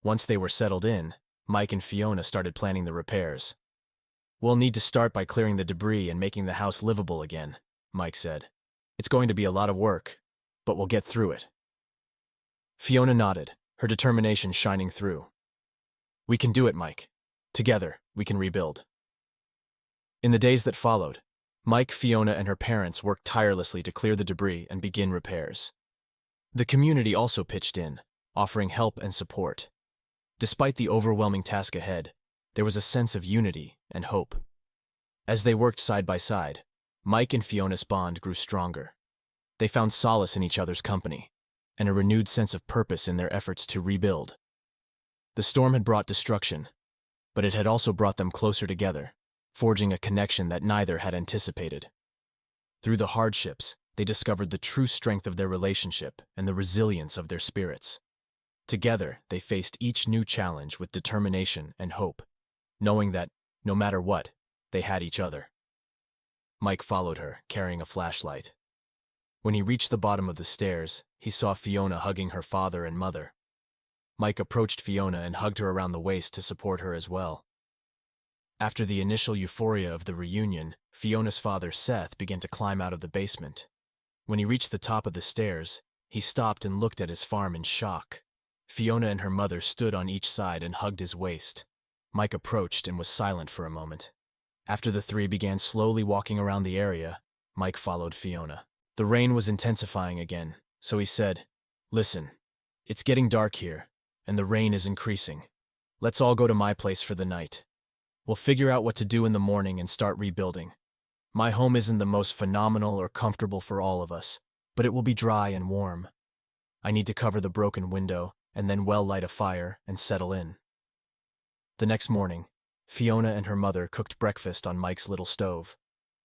Once they were settled in, Mike and Fiona started planning the repairs. "We'll need to start by clearing the debris and making the house livable again," Mike said. "It's going to be a lot of work, but we'll get through it." Fiona nodded, her determination shining through. "We can do it, Mike. Together, we can rebuild." In the days that followed, Mike, Fiona, and her parents worked tirelessly to clear the debris and begin repairs. The community also pitched in, offering help and support. Despite the overwhelming task ahead, there was a sense of unity and hope. As they worked side by side, Mike and Fiona's bond grew stronger. They found solace in each other's company, and a renewed sense of purpose in their efforts to rebuild. The storm had brought destruction, but it had also brought them closer together, forging a connection that neither had anticipated. Through the hardships, they discovered the true strength of their relationship and the resilience of their spirits. Together, they faced each new challenge with determination and hope. knowing that, no matter what, they had each other. Mike followed her, carrying a flashlight. When he reached the bottom of the stairs, he saw Fiona hugging her father and mother. Mike approached Fiona and hugged her around the waist to support her as well. After the initial euphoria of the reunion, Fiona's father, Seth, began to climb out of the basement. When he reached the top of the stairs, he stopped and looked at his farm in shock. Fiona and her mother stood on each side and hugged his waist. Mike approached and was silent for a moment. After the three began slowly walking around the area, Mike followed Fiona. The rain was intensifying again, so he said, "Listen, it's getting dark here, and the rain is increasing. Let's all go to my place for the night. We'll figure out what to do in the morning and start rebuilding. My home isn't the most phenomenal or comfortable for all of us, but it will be dry and warm. I need to cover the broken window and then light a fire and settle in." The next morning, Fiona and her mother cooked breakfast on Mike's little stove.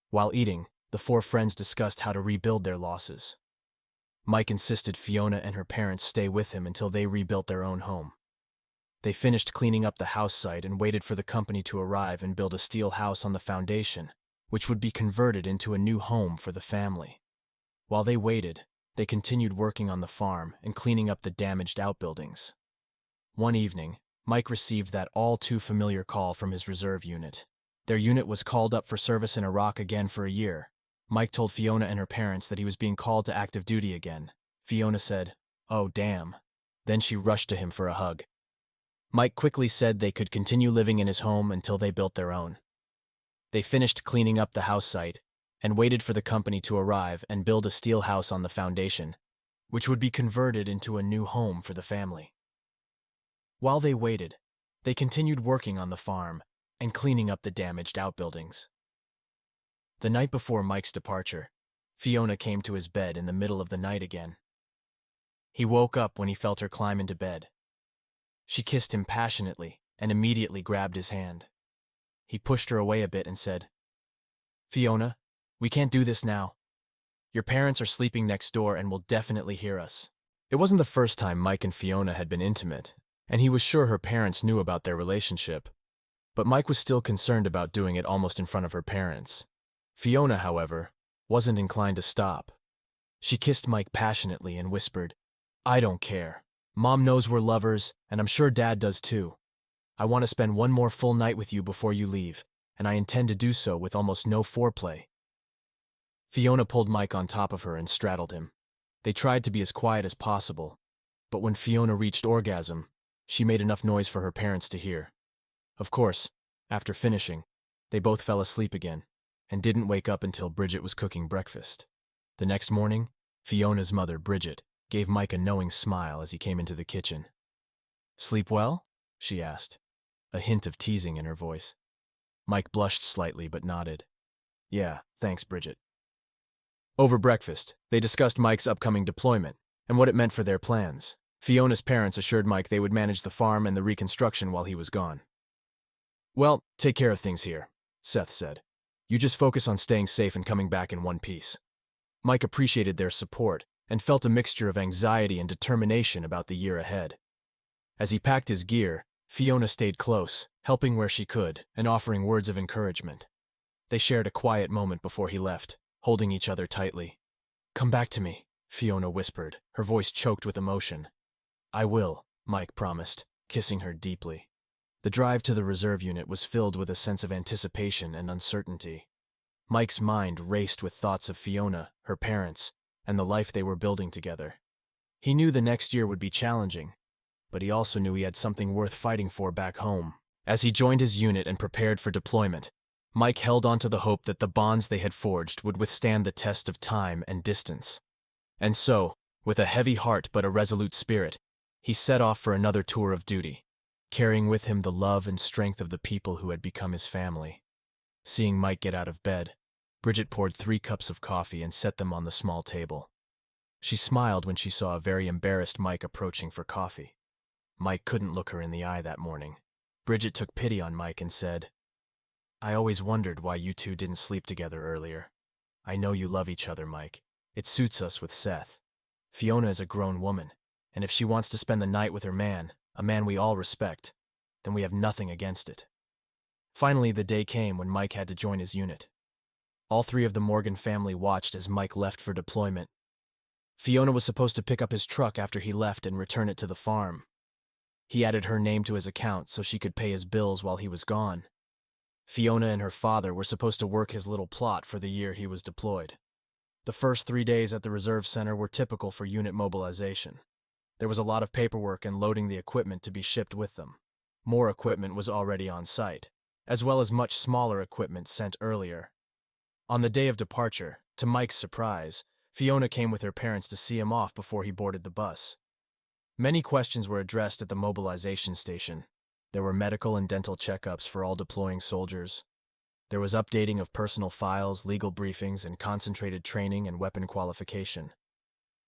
While eating, the four friends discussed how to rebuild their losses. Mike insisted Fiona and her parents stay with him until they rebuilt their own home. They finished cleaning up the house site and waited for the company to arrive and build a steel house on the foundation, which would be converted into a new home for the family. While they waited, they continued working on the farm and cleaning up the damaged outbuildings. One evening, Mike received that all-too-familiar call from his reserve unit. Their unit was called up for service in Iraq again for a year. Mike told Fiona and her parents that he was being called to active duty again. Fiona said, "Oh, damn." Then she rushed to him for a hug. Mike quickly said they could continue living in his home until they built their own. They finished cleaning up the house site and waited for the company to arrive and build a steel house on the foundation, which would be converted into a new home for the family. While they waited, they continued working on the farm and cleaning up the damaged outbuildings. The night before Mike's departure, Fiona came to his bed in the middle of the night again. He woke up when he felt her climb into bed. She kissed him passionately and immediately grabbed his hand. He pushed her away a bit and said, "Fiona, we can't do this now. Your parents are sleeping next door and will definitely hear us." It wasn't the first time Mike and Fiona had been intimate, and he was sure her parents knew about their relationship. But Mike was still concerned about doing it almost in front of her parents. Fiona, however, wasn't inclined to stop. She kissed Mike passionately and whispered, "I don't care. Mom knows we're lovers, and I'm sure Dad does too. I want to spend one more full night with you before you leave, and I intend to do so with almost no foreplay." Fiona pulled Mike on top of her and straddled him. They tried to be as quiet as possible, but when Fiona reached orgasm, she made enough noise for her parents to hear. Of course, after finishing, they both fell asleep again, and didn't wake up until Bridget was cooking breakfast. The next morning, Fiona's mother, Bridget, gave Mike a knowing smile as he came into the kitchen. "Sleep well?" she asked, a hint of teasing in her voice. Mike blushed slightly but nodded. "Yeah, thanks, Bridget." Over breakfast, they discussed Mike's upcoming deployment and what it meant for their plans. Fiona's parents assured Mike they would manage the farm and the reconstruction while he was gone. "Well, take care of things here," Seth said. "You just focus on staying safe and coming back in one piece." Mike appreciated their support and felt a mixture of anxiety and determination about the year ahead. As he packed his gear, Fiona stayed close, helping where she could and offering words of encouragement. They shared a quiet moment before he left, holding each other tightly. "Come back to me," Fiona whispered, her voice choked with emotion. "I will," Mike promised, kissing her deeply. The drive to the reserve unit was filled with a sense of anticipation and uncertainty. Mike's mind raced with thoughts of Fiona, her parents, and the life they were building together. He knew the next year would be challenging, but he also knew he had something worth fighting for back home. As he joined his unit and prepared for deployment, Mike held on to the hope that the bonds they had forged would withstand the test of time and distance. And so, with a heavy heart but a resolute spirit, he set off for another tour of duty, carrying with him the love and strength of the people who had become his family. Seeing Mike get out of bed, Bridget poured 3 cups of coffee and set them on the small table. She smiled when she saw a very embarrassed Mike approaching for coffee. Mike couldn't look her in the eye that morning. Bridget took pity on Mike and said, "I always wondered why you two didn't sleep together earlier. I know you love each other, Mike. It suits us with Seth. Fiona is a grown woman, and if she wants to spend the night with her man, a man we all respect, then we have nothing against it." Finally, the day came when Mike had to join his unit. All three of the Morgan family watched as Mike left for deployment. Fiona was supposed to pick up his truck after he left and return it to the farm. He added her name to his account so she could pay his bills while he was gone. Fiona and her father were supposed to work his little plot for the year he was deployed. The first 3 days at the reserve center were typical for unit mobilization. There was a lot of paperwork and loading the equipment to be shipped with them. More equipment was already on site, as well as much smaller equipment sent earlier. On the day of departure, to Mike's surprise, Fiona came with her parents to see him off before he boarded the bus. Many questions were addressed at the mobilization station. There were medical and dental checkups for all deploying soldiers. There was updating of personal files, legal briefings, and concentrated training and weapon qualification.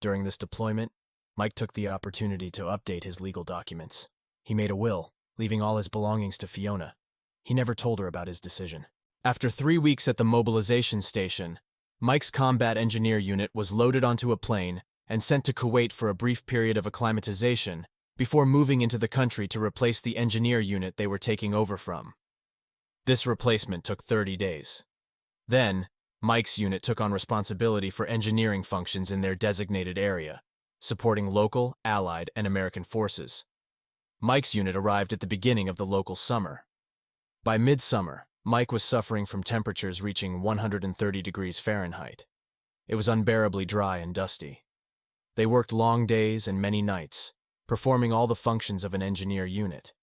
During this deployment, Mike took the opportunity to update his legal documents. He made a will, leaving all his belongings to Fiona. He never told her about his decision. After 3 weeks at the mobilization station, Mike's combat engineer unit was loaded onto a plane and sent to Kuwait for a brief period of acclimatization before moving into the country to replace the engineer unit they were taking over from. This replacement took 30 days. Then, Mike's unit took on responsibility for engineering functions in their designated area, supporting local, Allied, and American forces. Mike's unit arrived at the beginning of the local summer. By midsummer, Mike was suffering from temperatures reaching 130 degrees Fahrenheit. It was unbearably dry and dusty. They worked long days and many nights, performing all the functions of an engineer unit.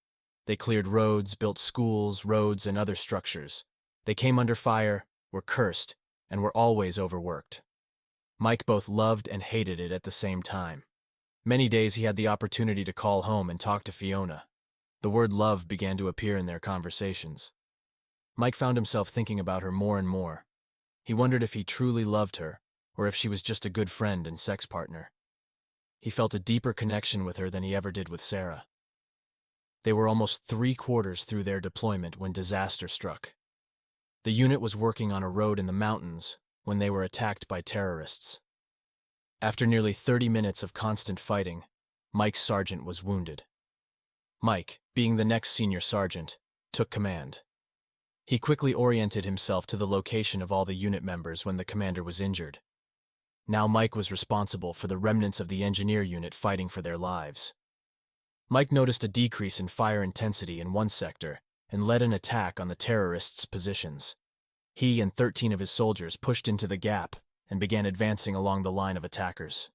They cleared roads, built schools, roads, and other structures. They came under fire, were cursed, and were always overworked. Mike both loved and hated it at the same time. Many days he had the opportunity to call home and talk to Fiona. The word love began to appear in their conversations. Mike found himself thinking about her more and more. He wondered if he truly loved her, or if she was just a good friend and sex partner. He felt a deeper connection with her than he ever did with Sarah. They were almost 3/4 through their deployment when disaster struck. The unit was working on a road in the mountains when they were attacked by terrorists. After nearly 30 minutes of constant fighting, Mike's sergeant was wounded. Mike, being the next senior sergeant, took command. He quickly oriented himself to the location of all the unit members when the commander was injured. Now Mike was responsible for the remnants of the engineer unit fighting for their lives. Mike noticed a decrease in fire intensity in one sector and led an attack on the terrorists' positions. He and 13 of his soldiers pushed into the gap and began advancing along the line of attackers.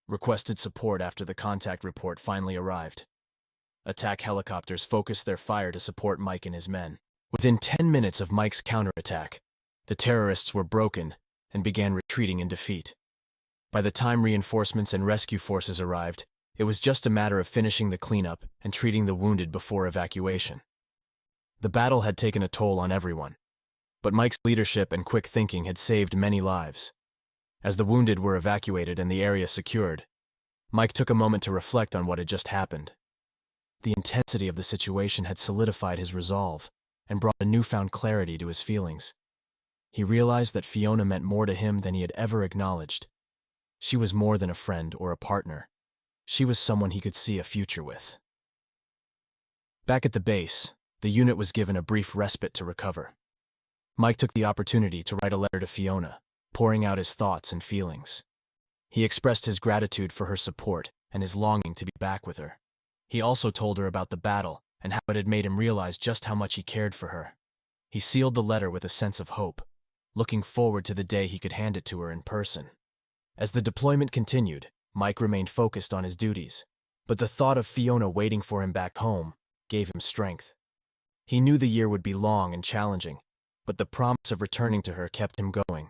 Requested support after the contact report finally arrived. Attack helicopters focused their fire to support Mike and his men. Within 10 minutes of Mike's counterattack, the terrorists were broken and began retreating in defeat. By the time reinforcements and rescue forces arrived, it was just a matter of finishing the cleanup and treating the wounded before evacuation. The battle had taken a toll on everyone, but Mike's leadership and quick thinking had saved many lives. As the wounded were evacuated and the area secured, Mike took a moment to reflect on what had just happened. The intensity of the situation had solidified his resolve and brought a newfound clarity to his feelings. He realized that Fiona meant more to him than he had ever acknowledged. She was more than a friend or a partner. She was someone he could see a future with. Back at the base, the unit was given a brief respite to recover. Mike took the opportunity to write a letter to Fiona, pouring out his thoughts and feelings. He expressed his gratitude for her support and his longing to be back with her. He also told her about the battle and how it had made him realize just how much he cared for her. He sealed the letter with a sense of hope, looking forward to the day he could hand it to her in person. As the deployment continued, Mike remained focused on his duties, but the thought of Fiona waiting for him back home gave him strength. He knew the year would be long and challenging, but the promise of returning to her kept him going.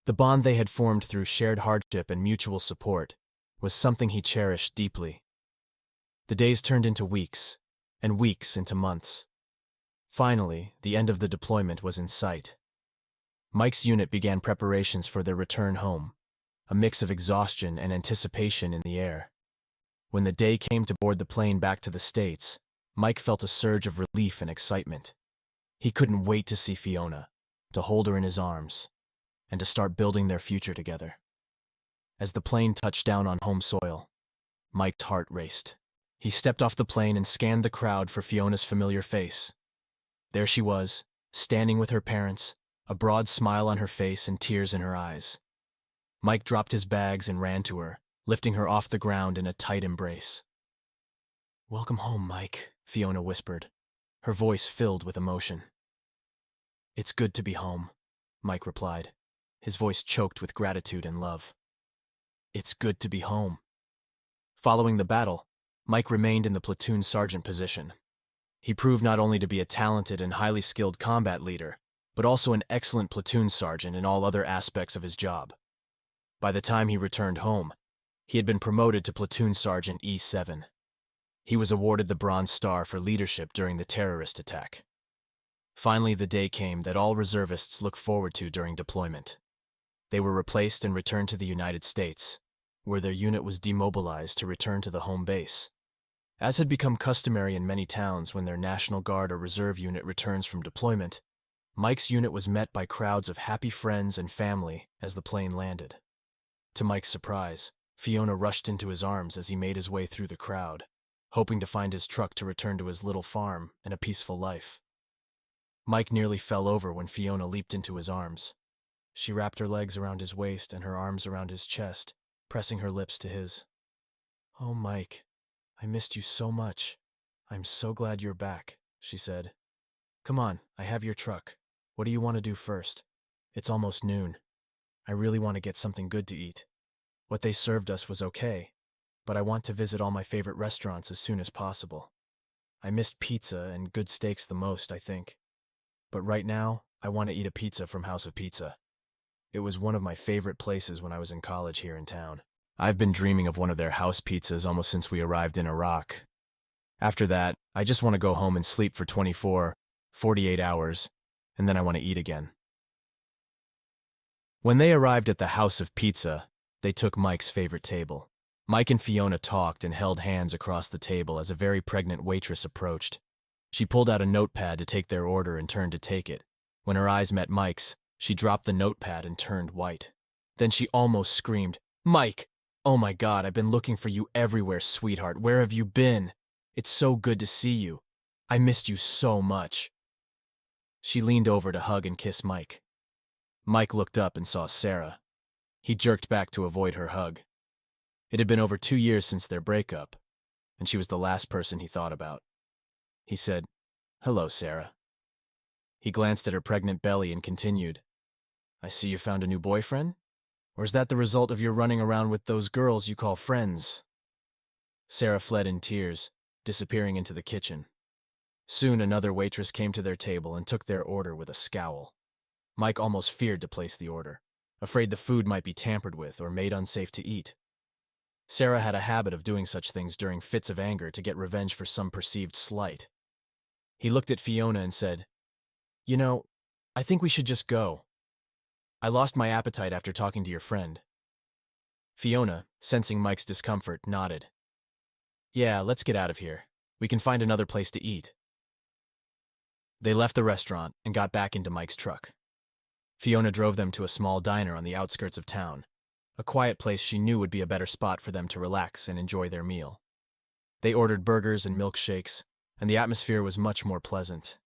The bond they had formed through shared hardship and mutual support was something he cherished deeply. The days turned into weeks, and weeks into months. Finally, the end of the deployment was in sight. Mike's unit began preparations for their return home, a mix of exhaustion and anticipation in the air. When the day came to board the plane back to the States, Mike felt a surge of relief and excitement. He couldn't wait to see Fiona, to hold her in his arms, and to start building their future together. As the plane touched down on home soil, Mike's heart raced. He stepped off the plane and scanned the crowd for Fiona's familiar face. There she was, standing with her parents, a broad smile on her face and tears in her eyes. Mike dropped his bags and ran to her, lifting her off the ground in a tight embrace. "Welcome home, Mike," Fiona whispered, her voice filled with emotion. "It's good to be home," Mike replied, his voice choked with gratitude and love. "It's good to be home." Following the battle, Mike remained in the platoon sergeant position. He proved not only to be a talented and highly skilled combat leader, but also an excellent platoon sergeant in all other aspects of his job. By the time he returned home, he had been promoted to platoon sergeant E7. He was awarded the Bronze Star for leadership during the terrorist attack. Finally, the day came that all reservists look forward to during deployment. They were replaced and returned to the United States, where their unit was demobilized to return to the home base. As had become customary in many towns when their National Guard or reserve unit returns from deployment, Mike's unit was met by crowds of happy friends and family as the plane landed. To Mike's surprise, Fiona rushed into his arms as he made his way through the crowd, hoping to find his truck to return to his little farm and a peaceful life. Mike nearly fell over when Fiona leaped into his arms. She wrapped her legs around his waist and her arms around his chest, pressing her lips to his. "Oh, Mike, I missed you so much. I'm so glad you're back," she said. "Come on, I have your truck. What do you want to do first? It's almost noon. I really want to get something good to eat. What they served us was okay, but I want to visit all my favorite restaurants as soon as possible. I missed pizza and good steaks the most, I think. But right now, I want to eat a pizza from House of Pizza. It was one of my favorite places when I was in college here in town. I've been dreaming of one of their house pizzas almost since we arrived in Iraq. After that, I just want to go home and sleep for 24, 48 hours, and then I want to eat again." When they arrived at the House of Pizza, they took Mike's favorite table. Mike and Fiona talked and held hands across the table as a very pregnant waitress approached. She pulled out a notepad to take their order and turned to take it. When her eyes met Mike's, she dropped the notepad and turned white. Then she almost screamed, "Mike! Oh my God, I've been looking for you everywhere, sweetheart. Where have you been? It's so good to see you. I missed you so much." She leaned over to hug and kiss Mike. Mike looked up and saw Sarah. He jerked back to avoid her hug. It had been over 2 years since their breakup, and she was the last person he thought about. He said, "Hello, Sarah." He glanced at her pregnant belly and continued, "I see you found a new boyfriend? Or is that the result of your running around with those girls you call friends?" Sarah fled in tears, disappearing into the kitchen. Soon another waitress came to their table and took their order with a scowl. Mike almost feared to place the order, afraid the food might be tampered with or made unsafe to eat. Sarah had a habit of doing such things during fits of anger to get revenge for some perceived slight. He looked at Fiona and said, "You know, I think we should just go. I lost my appetite after talking to your friend." Fiona, sensing Mike's discomfort, nodded. "Yeah, let's get out of here. We can find another place to eat." They left the restaurant and got back into Mike's truck. Fiona drove them to a small diner on the outskirts of town, a quiet place she knew would be a better spot for them to relax and enjoy their meal. They ordered burgers and milkshakes, and the atmosphere was much more pleasant.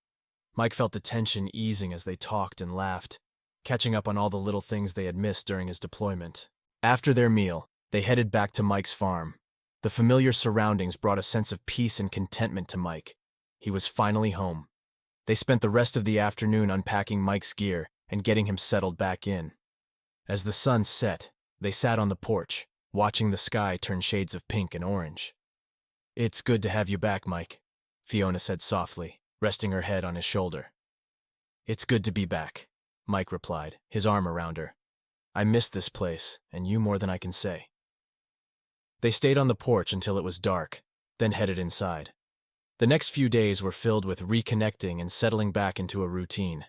Mike felt the tension easing as they talked and laughed, catching up on all the little things they had missed during his deployment. After their meal, they headed back to Mike's farm. The familiar surroundings brought a sense of peace and contentment to Mike. He was finally home. They spent the rest of the afternoon unpacking Mike's gear and getting him settled back in. As the sun set, they sat on the porch, watching the sky turn shades of pink and orange. "It's good to have you back, Mike," Fiona said softly, resting her head on his shoulder. "It's good to be back," Mike replied, his arm around her. "I missed this place, and you more than I can say." They stayed on the porch until it was dark, then headed inside. The next few days were filled with reconnecting and settling back into a routine.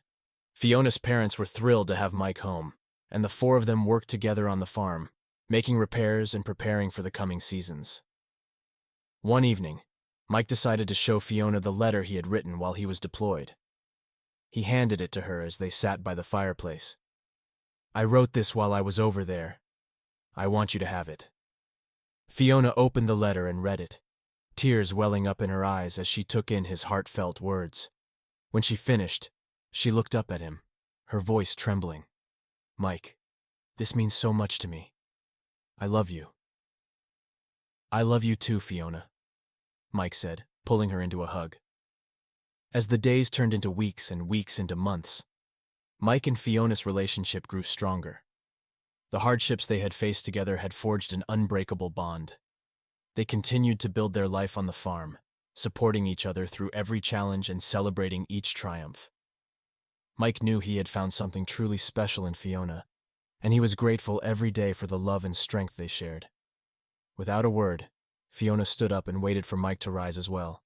Fiona's parents were thrilled to have Mike home, and the four of them worked together on the farm, making repairs and preparing for the coming seasons. One evening, Mike decided to show Fiona the letter he had written while he was deployed. He handed it to her as they sat by the fireplace. "I wrote this while I was over there. I want you to have it." Fiona opened the letter and read it, tears welling up in her eyes as she took in his heartfelt words. When she finished, she looked up at him, her voice trembling. "Mike, this means so much to me. I love you." "I love you too, Fiona," Mike said, pulling her into a hug. As the days turned into weeks and weeks into months, Mike and Fiona's relationship grew stronger. The hardships they had faced together had forged an unbreakable bond. They continued to build their life on the farm, supporting each other through every challenge and celebrating each triumph. Mike knew he had found something truly special in Fiona, and he was grateful every day for the love and strength they shared. Without a word, Fiona stood up and waited for Mike to rise as well.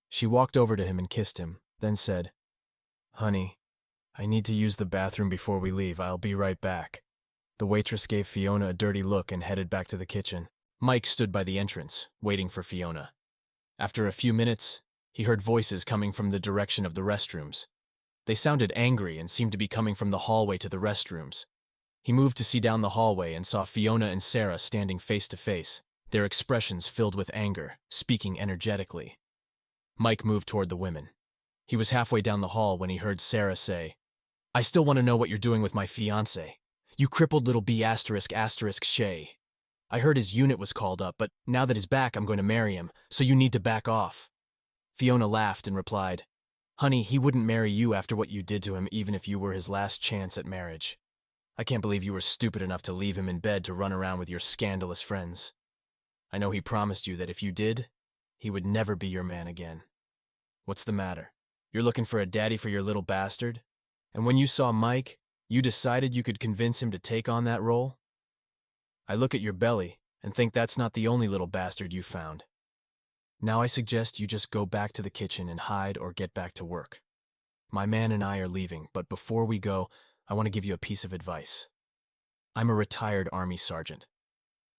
She walked over to him and kissed him, then said, "Honey, I need to use the bathroom before we leave. I'll be right back." The waitress gave Fiona a dirty look and headed back to the kitchen. Mike stood by the entrance, waiting for Fiona. After a few minutes, he heard voices coming from the direction of the restrooms. They sounded angry and seemed to be coming from the hallway to the restrooms. He moved to see down the hallway and saw Fiona and Sarah standing face to face, their expressions filled with anger, speaking energetically. Mike moved toward the women. He was halfway down the hall when he heard Sarah say, "I still want to know what you're doing with my fiancé. You crippled little B****Shay. I heard his unit was called up, but now that he's back, I'm going to marry him, so you need to back off." Fiona laughed and replied, "Honey, he wouldn't marry you after what you did to him even if you were his last chance at marriage. I can't believe you were stupid enough to leave him in bed to run around with your scandalous friends. I know he promised you that if you did, he would never be your man again. What's the matter? You're looking for a daddy for your little bastard? And when you saw Mike, you decided you could convince him to take on that role? I look at your belly and think that's not the only little bastard you found. Now I suggest you just go back to the kitchen and hide or get back to work. My man and I are leaving, but before we go, I want to give you a piece of advice. I'm a retired Army sergeant.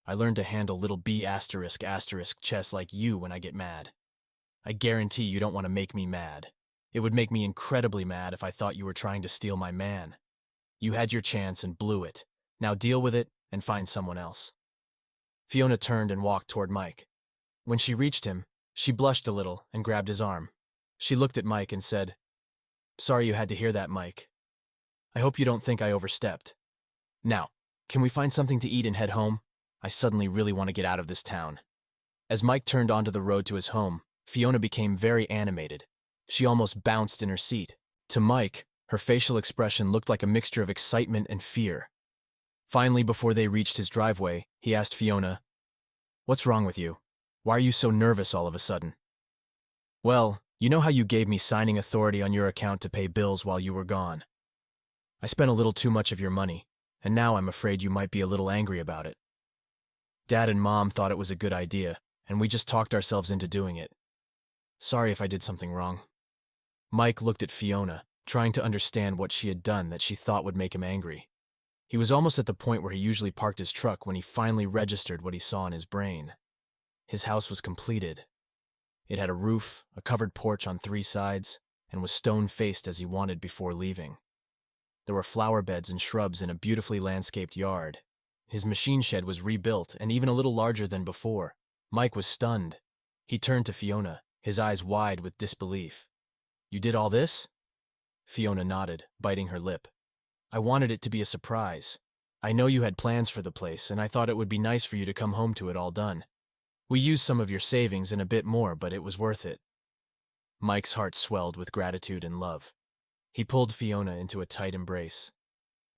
I learned to handle little B**** chess like you when I get mad. I guarantee you don't want to make me mad. It would make me incredibly mad if I thought you were trying to steal my man. You had your chance and blew it. Now deal with it and find someone else." Fiona turned and walked toward Mike. When she reached him, she blushed a little and grabbed his arm. She looked at Mike and said, "Sorry you had to hear that, Mike. I hope you don't think I overstepped. Now, can we find something to eat and head home? I suddenly really want to get out of this town." As Mike turned onto the road to his home, Fiona became very animated. She almost bounced in her seat. To Mike, her facial expression looked like a mixture of excitement and fear. Finally, before they reached his driveway, he asked Fiona, "What's wrong with you? Why are you so nervous all of a sudden?" "Well, you know how you gave me signing authority on your account to pay bills while you were gone. I spent a little too much of your money, and now I'm afraid you might be a little angry about it. Dad and Mom thought it was a good idea, and we just talked ourselves into doing it. Sorry if I did something wrong." Mike looked at Fiona, trying to understand what she had done that she thought would make him angry. He was almost at the point where he usually parked his truck when he finally registered what he saw in his brain. His house was completed. It had a roof, a covered porch on 3 sides, and was stone-faced as he wanted before leaving. There were flower beds and shrubs in a beautifully landscaped yard. His machine shed was rebuilt and even a little larger than before. Mike was stunned. He turned to Fiona, his eyes wide with disbelief. "You did all this?" Fiona nodded, biting her lip. "I wanted it to be a surprise. I know you had plans for the place, and I thought it would be nice for you to come home to it all done. We used some of your savings and a bit more, but it was worth it." Mike's heart swelled with gratitude and love. He pulled Fiona into a tight embrace.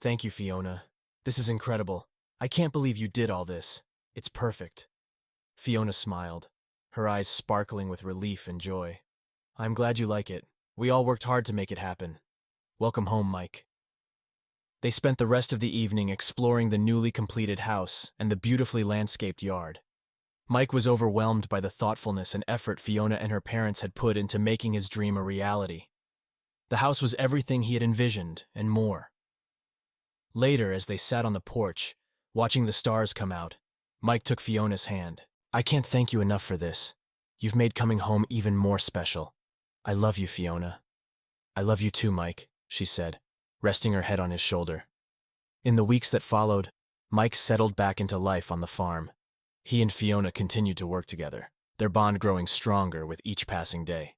"Thank you, Fiona. This is incredible. I can't believe you did all this. It's perfect." Fiona smiled, her eyes sparkling with relief and joy. "I'm glad you like it. We all worked hard to make it happen. Welcome home, Mike." They spent the rest of the evening exploring the newly completed house and the beautifully landscaped yard. Mike was overwhelmed by the thoughtfulness and effort Fiona and her parents had put into making his dream a reality. The house was everything he had envisioned and more. Later, as they sat on the porch, watching the stars come out, Mike took Fiona's hand. "I can't thank you enough for this. You've made coming home even more special. I love you, Fiona." "I love you too, Mike," she said, resting her head on his shoulder. In the weeks that followed, Mike settled back into life on the farm. He and Fiona continued to work together, their bond growing stronger with each passing day.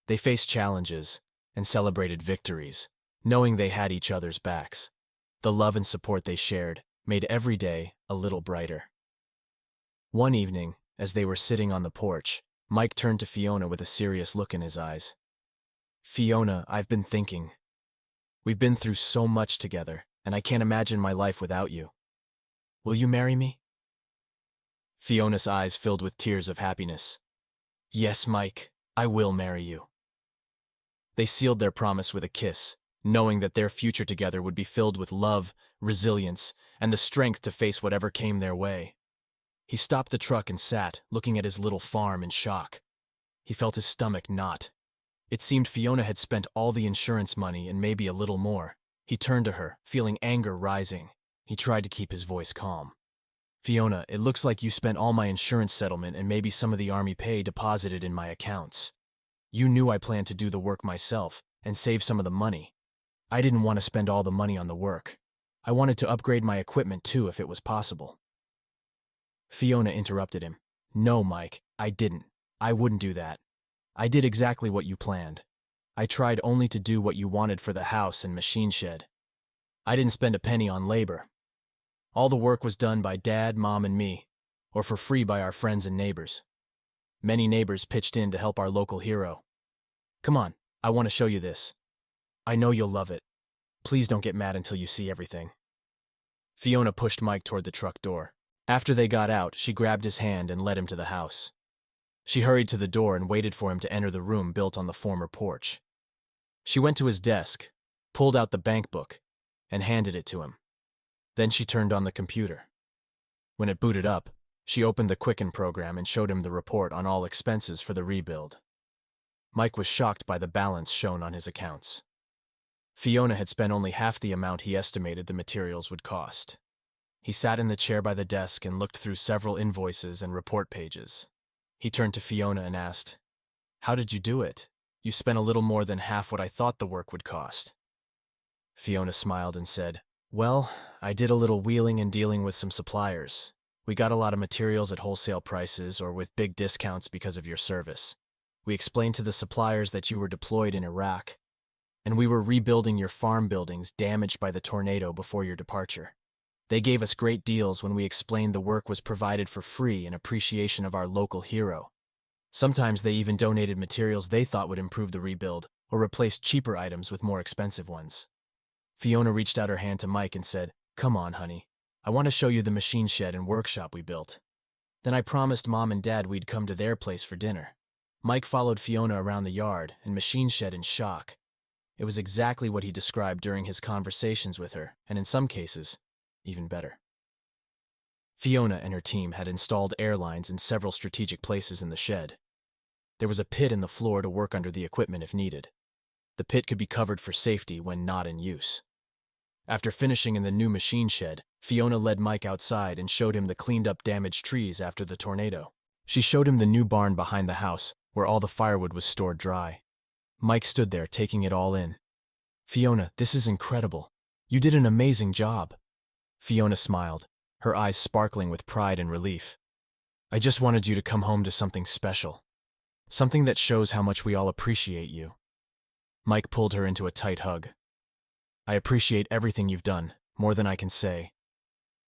They faced challenges, and celebrated victories, knowing they had each other's backs. The love and support they shared made every day a little brighter. One evening, as they were sitting on the porch, Mike turned to Fiona with a serious look in his eyes. "Fiona, I've been thinking. We've been through so much together, and I can't imagine my life without you. Will you marry me?" Fiona's eyes filled with tears of happiness. "Yes, Mike, I will marry you." They sealed their promise with a kiss, knowing that their future together would be filled with love, resilience, and the strength to face whatever came their way. He stopped the truck and sat, looking at his little farm in shock. He felt his stomach knot. It seemed Fiona had spent all the insurance money and maybe a little more. He turned to her, feeling anger rising. He tried to keep his voice calm. "Fiona, it looks like you spent all my insurance settlement and maybe some of the army pay deposited in my accounts. You knew I planned to do the work myself and save some of the money. I didn't want to spend all the money on the work. I wanted to upgrade my equipment too if it was possible." Fiona interrupted him. "No, Mike, I didn't. I wouldn't do that. I did exactly what you planned. I tried only to do what you wanted for the house and machine shed. I didn't spend a penny on labor. All the work was done by Dad, Mom, and me, or for free by our friends and neighbors. Many neighbors pitched in to help our local hero. Come on, I want to show you this. I know you'll love it. Please don't get mad until you see everything." Fiona pushed Mike toward the truck door. After they got out, she grabbed his hand and led him to the house. She hurried to the door and waited for him to enter the room built on the former porch. She went to his desk, pulled out the bank book, and handed it to him. Then she turned on the computer. When it booted up, she opened the Quicken program and showed him the report on all expenses for the rebuild. Mike was shocked by the balance shown on his accounts. Fiona had spent only half the amount he estimated the materials would cost. He sat in the chair by the desk and looked through several invoices and report pages. He turned to Fiona and asked, "How did you do it? You spent a little more than half what I thought the work would cost." Fiona smiled and said, "Well, I did a little wheeling and dealing with some suppliers. We got a lot of materials at wholesale prices or with big discounts because of your service. We explained to the suppliers that you were deployed in Iraq, and we were rebuilding your farm buildings damaged by the tornado before your departure. They gave us great deals when we explained the work was provided for free in appreciation of our local hero. Sometimes they even donated materials they thought would improve the rebuild or replace cheaper items with more expensive ones." Fiona reached out her hand to Mike and said, "Come on, honey. I want to show you the machine shed and workshop we built." Then I promised Mom and Dad we'd come to their place for dinner. Mike followed Fiona around the yard and machine shed in shock. It was exactly what he described during his conversations with her, and in some cases, even better. Fiona and her team had installed air lines in several strategic places in the shed. There was a pit in the floor to work under the equipment if needed. The pit could be covered for safety when not in use. After finishing in the new machine shed, Fiona led Mike outside and showed him the cleaned-up damaged trees after the tornado. She showed him the new barn behind the house, where all the firewood was stored dry. Mike stood there, taking it all in. "Fiona, this is incredible. You did an amazing job." Fiona smiled, her eyes sparkling with pride and relief. "I just wanted you to come home to something special. Something that shows how much we all appreciate you." Mike pulled her into a tight hug. "I appreciate everything you've done, more than I can say.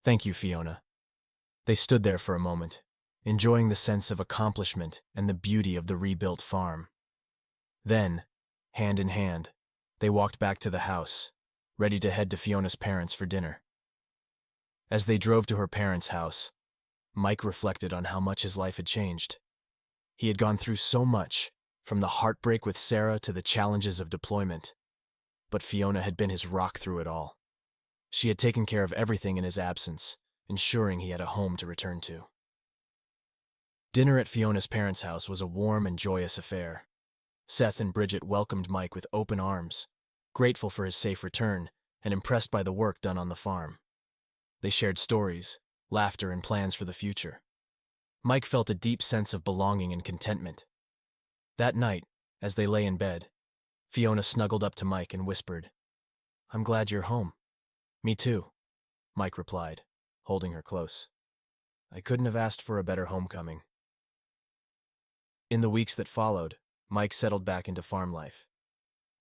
Thank you, Fiona." They stood there for a moment, enjoying the sense of accomplishment and the beauty of the rebuilt farm. Then, hand in hand, they walked back to the house, ready to head to Fiona's parents for dinner. As they drove to her parents' house, Mike reflected on how much his life had changed. He had gone through so much, from the heartbreak with Sarah to the challenges of deployment. But Fiona had been his rock through it all. She had taken care of everything in his absence, ensuring he had a home to return to. Dinner at Fiona's parents' house was a warm and joyous affair. Seth and Bridget welcomed Mike with open arms, grateful for his safe return and impressed by the work done on the farm. They shared stories, laughter, and plans for the future. Mike felt a deep sense of belonging and contentment. That night, as they lay in bed, Fiona snuggled up to Mike and whispered, "I'm glad you're home." "Me too," Mike replied, holding her close. "I couldn't have asked for a better homecoming." In the weeks that followed, Mike settled back into farm life.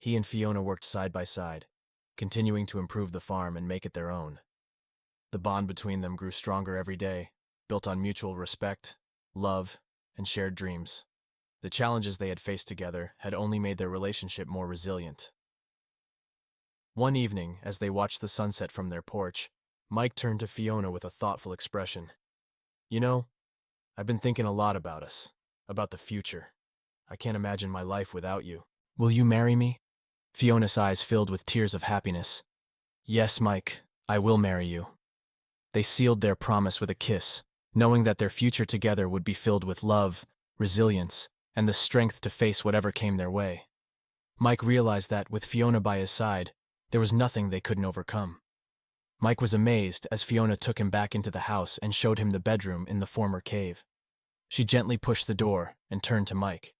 He and Fiona worked side by side, continuing to improve the farm and make it their own. The bond between them grew stronger every day, built on mutual respect, love, and shared dreams. The challenges they had faced together had only made their relationship more resilient. One evening, as they watched the sunset from their porch, Mike turned to Fiona with a thoughtful expression. You know, I've been thinking a lot about us, about the future. I can't imagine my life without you. Will you marry me? Fiona's eyes filled with tears of happiness. Yes, Mike, I will marry you. They sealed their promise with a kiss, knowing that their future together would be filled with love, resilience, and the strength to face whatever came their way. Mike realized that, with Fiona by his side, there was nothing they couldn't overcome. Mike was amazed as Fiona took him back into the house and showed him the bedroom in the former cave. She gently pushed the door and turned to Mike.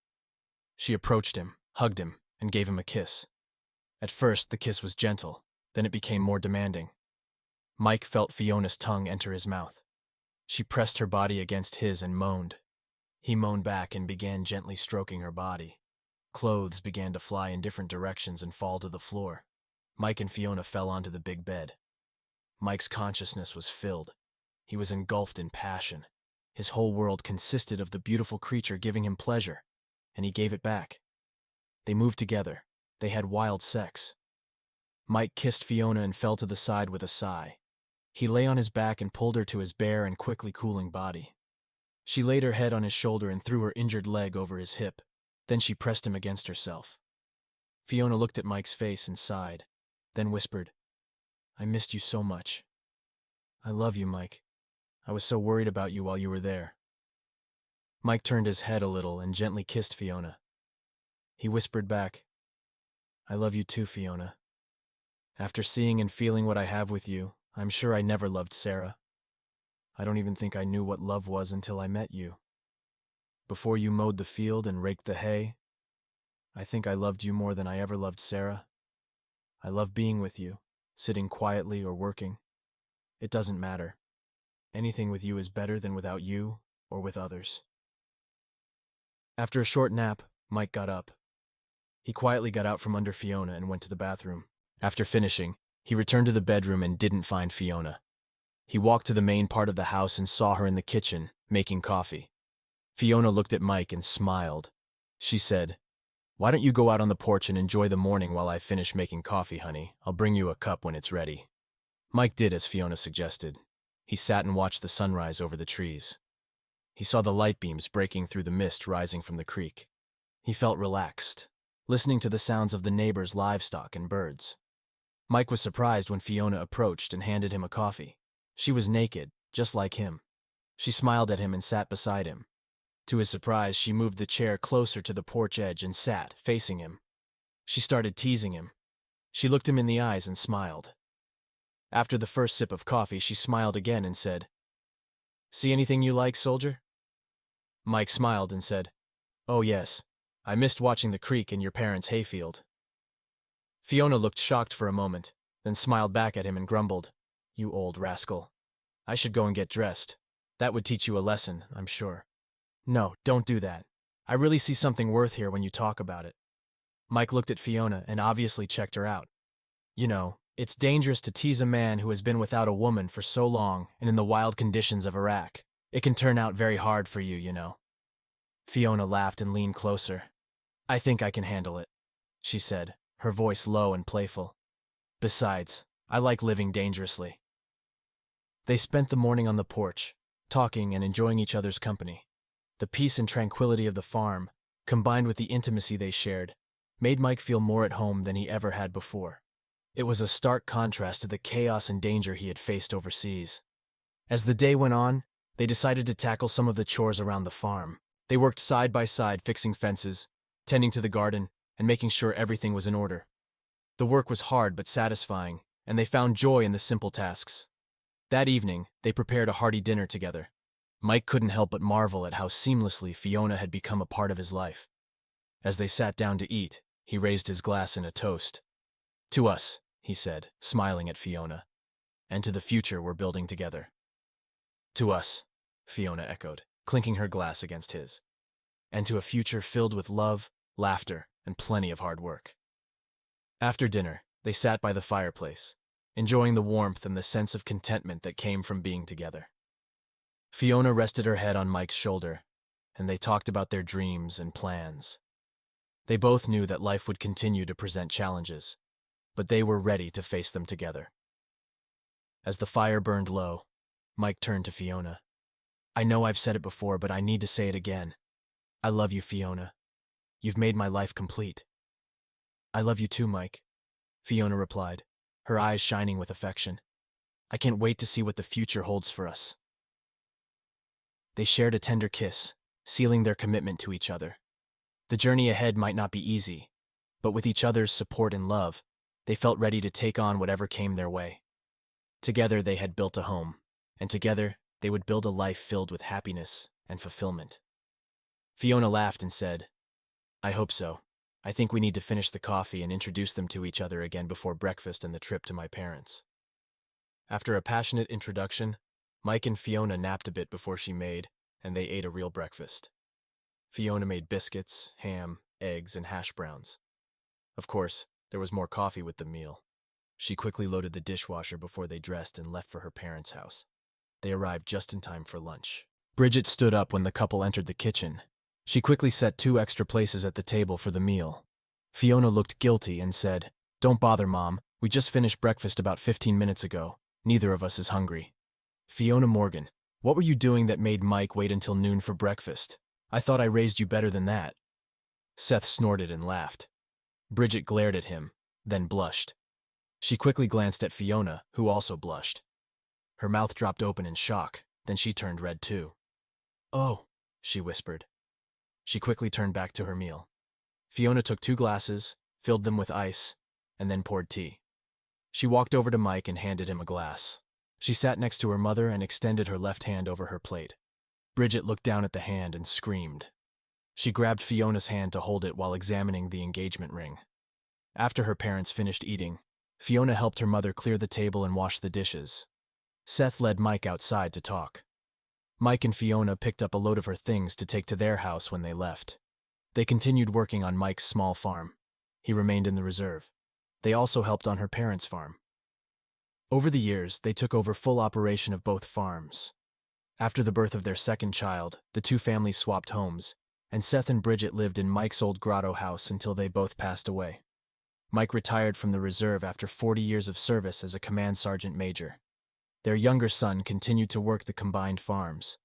She approached him, hugged him, and gave him a kiss. At first, the kiss was gentle, then it became more demanding. Mike felt Fiona's tongue enter his mouth. She pressed her body against his and moaned. He moaned back and began gently stroking her body. Clothes began to fly in different directions and fall to the floor. Mike and Fiona fell onto the big bed. Mike's consciousness was filled. He was engulfed in passion. His whole world consisted of the beautiful creature giving him pleasure, and he gave it back. They moved together. They had wild sex. Mike kissed Fiona and fell to the side with a sigh. He lay on his back and pulled her to his bare and quickly cooling body. She laid her head on his shoulder and threw her injured leg over his hip. Then she pressed him against herself. Fiona looked at Mike's face and sighed, then whispered, I missed you so much. I love you, Mike. I was so worried about you while you were there. Mike turned his head a little and gently kissed Fiona. He whispered back, I love you too, Fiona. After seeing and feeling what I have with you, I'm sure I never loved Sarah. I don't even think I knew what love was until I met you. Before you mowed the field and raked the hay, I think I loved you more than I ever loved Sarah. I love being with you, sitting quietly or working. It doesn't matter. Anything with you is better than without you or with others. After a short nap, Mike got up. He quietly got out from under Fiona and went to the bathroom. After finishing, he returned to the bedroom and didn't find Fiona. He walked to the main part of the house and saw her in the kitchen, making coffee. Fiona looked at Mike and smiled. She said, Why don't you go out on the porch and enjoy the morning while I finish making coffee, honey? I'll bring you a cup when it's ready. Mike did as Fiona suggested. He sat and watched the sunrise over the trees. He saw the light beams breaking through the mist rising from the creek. He felt relaxed, listening to the sounds of the neighbors' livestock and birds. Mike was surprised when Fiona approached and handed him a coffee. She was naked, just like him. She smiled at him and sat beside him. To his surprise, she moved the chair closer to the porch edge and sat, facing him. She started teasing him. She looked him in the eyes and smiled. After the first sip of coffee, she smiled again and said, See anything you like, soldier? Mike smiled and said, Oh yes, I missed watching the creek in your parents' hayfield. Fiona looked shocked for a moment, then smiled back at him and grumbled, You old rascal. I should go and get dressed. That would teach you a lesson, I'm sure. No, don't do that. I really see something worth here when you talk about it. Mike looked at Fiona and obviously checked her out. You know, it's dangerous to tease a man who has been without a woman for so long and in the wild conditions of Iraq. It can turn out very hard for you, you know. Fiona laughed and leaned closer. I think I can handle it, she said, her voice low and playful. Besides, I like living dangerously. They spent the morning on the porch, talking and enjoying each other's company. The peace and tranquility of the farm, combined with the intimacy they shared, made Mike feel more at home than he ever had before. It was a stark contrast to the chaos and danger he had faced overseas. As the day went on, they decided to tackle some of the chores around the farm. They worked side by side fixing fences, tending to the garden, and making sure everything was in order. The work was hard but satisfying, and they found joy in the simple tasks. That evening, they prepared a hearty dinner together. Mike couldn't help but marvel at how seamlessly Fiona had become a part of his life. As they sat down to eat, he raised his glass in a toast. To us, he said, smiling at Fiona, and to the future we're building together. To us, Fiona echoed, clinking her glass against his. And to a future filled with love, laughter, and plenty of hard work. After dinner, they sat by the fireplace, enjoying the warmth and the sense of contentment that came from being together. Fiona rested her head on Mike's shoulder, and they talked about their dreams and plans. They both knew that life would continue to present challenges, but they were ready to face them together. As the fire burned low, Mike turned to Fiona. "I know I've said it before, but I need to say it again. I love you, Fiona. You've made my life complete." "I love you too, Mike," Fiona replied, her eyes shining with affection. "I can't wait to see what the future holds for us." They shared a tender kiss, sealing their commitment to each other. The journey ahead might not be easy, but with each other's support and love, they felt ready to take on whatever came their way. Together they had built a home, and together they would build a life filled with happiness and fulfillment. Fiona laughed and said, "I hope so. I think we need to finish the coffee and introduce them to each other again before breakfast and the trip to my parents." After a passionate introduction, Mike and Fiona napped a bit before she made, and they ate a real breakfast. Fiona made biscuits, ham, eggs, and hash browns. Of course, there was more coffee with the meal. She quickly loaded the dishwasher before they dressed and left for her parents' house. They arrived just in time for lunch. Bridget stood up when the couple entered the kitchen. She quickly set 2 extra places at the table for the meal. Fiona looked guilty and said, "Don't bother, Mom. We just finished breakfast about 15 minutes ago. Neither of us is hungry." "Fiona Morgan, what were you doing that made Mike wait until noon for breakfast? I thought I raised you better than that." Seth snorted and laughed. Bridget glared at him, then blushed. She quickly glanced at Fiona, who also blushed. Her mouth dropped open in shock, then she turned red too. "Oh," she whispered. She quickly turned back to her meal. Fiona took 2 glasses, filled them with ice, and then poured tea. She walked over to Mike and handed him a glass. She sat next to her mother and extended her left hand over her plate. Bridget looked down at the hand and screamed. She grabbed Fiona's hand to hold it while examining the engagement ring. After her parents finished eating, Fiona helped her mother clear the table and wash the dishes. Seth led Mike outside to talk. Mike and Fiona picked up a load of her things to take to their house when they left. They continued working on Mike's small farm. He remained in the reserve. They also helped on her parents' farm. Over the years, they took over full operation of both farms. After the birth of their second child, the 2 families swapped homes, and Seth and Bridget lived in Mike's old grotto house until they both passed away. Mike retired from the reserve after 40 years of service as a command sergeant major. Their younger son continued to work the combined farms.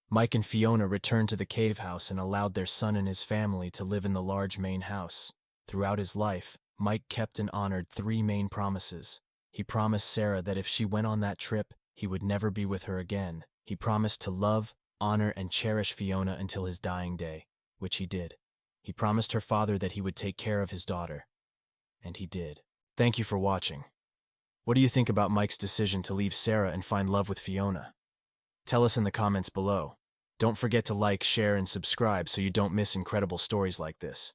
Mike and Fiona returned to the cave house and allowed their son and his family to live in the large main house. Throughout his life, Mike kept and honored 3 main promises. He promised Sarah that if she went on that trip, he would never be with her again. He promised to love, honor, and cherish Fiona until his dying day, which he did. He promised her father that he would take care of his daughter, and he did. Thank you for watching. What do you think about Mike's decision to leave Sarah and find love with Fiona? Tell us in the comments below. Don't forget to like, share, and subscribe so you don't miss incredible stories like this.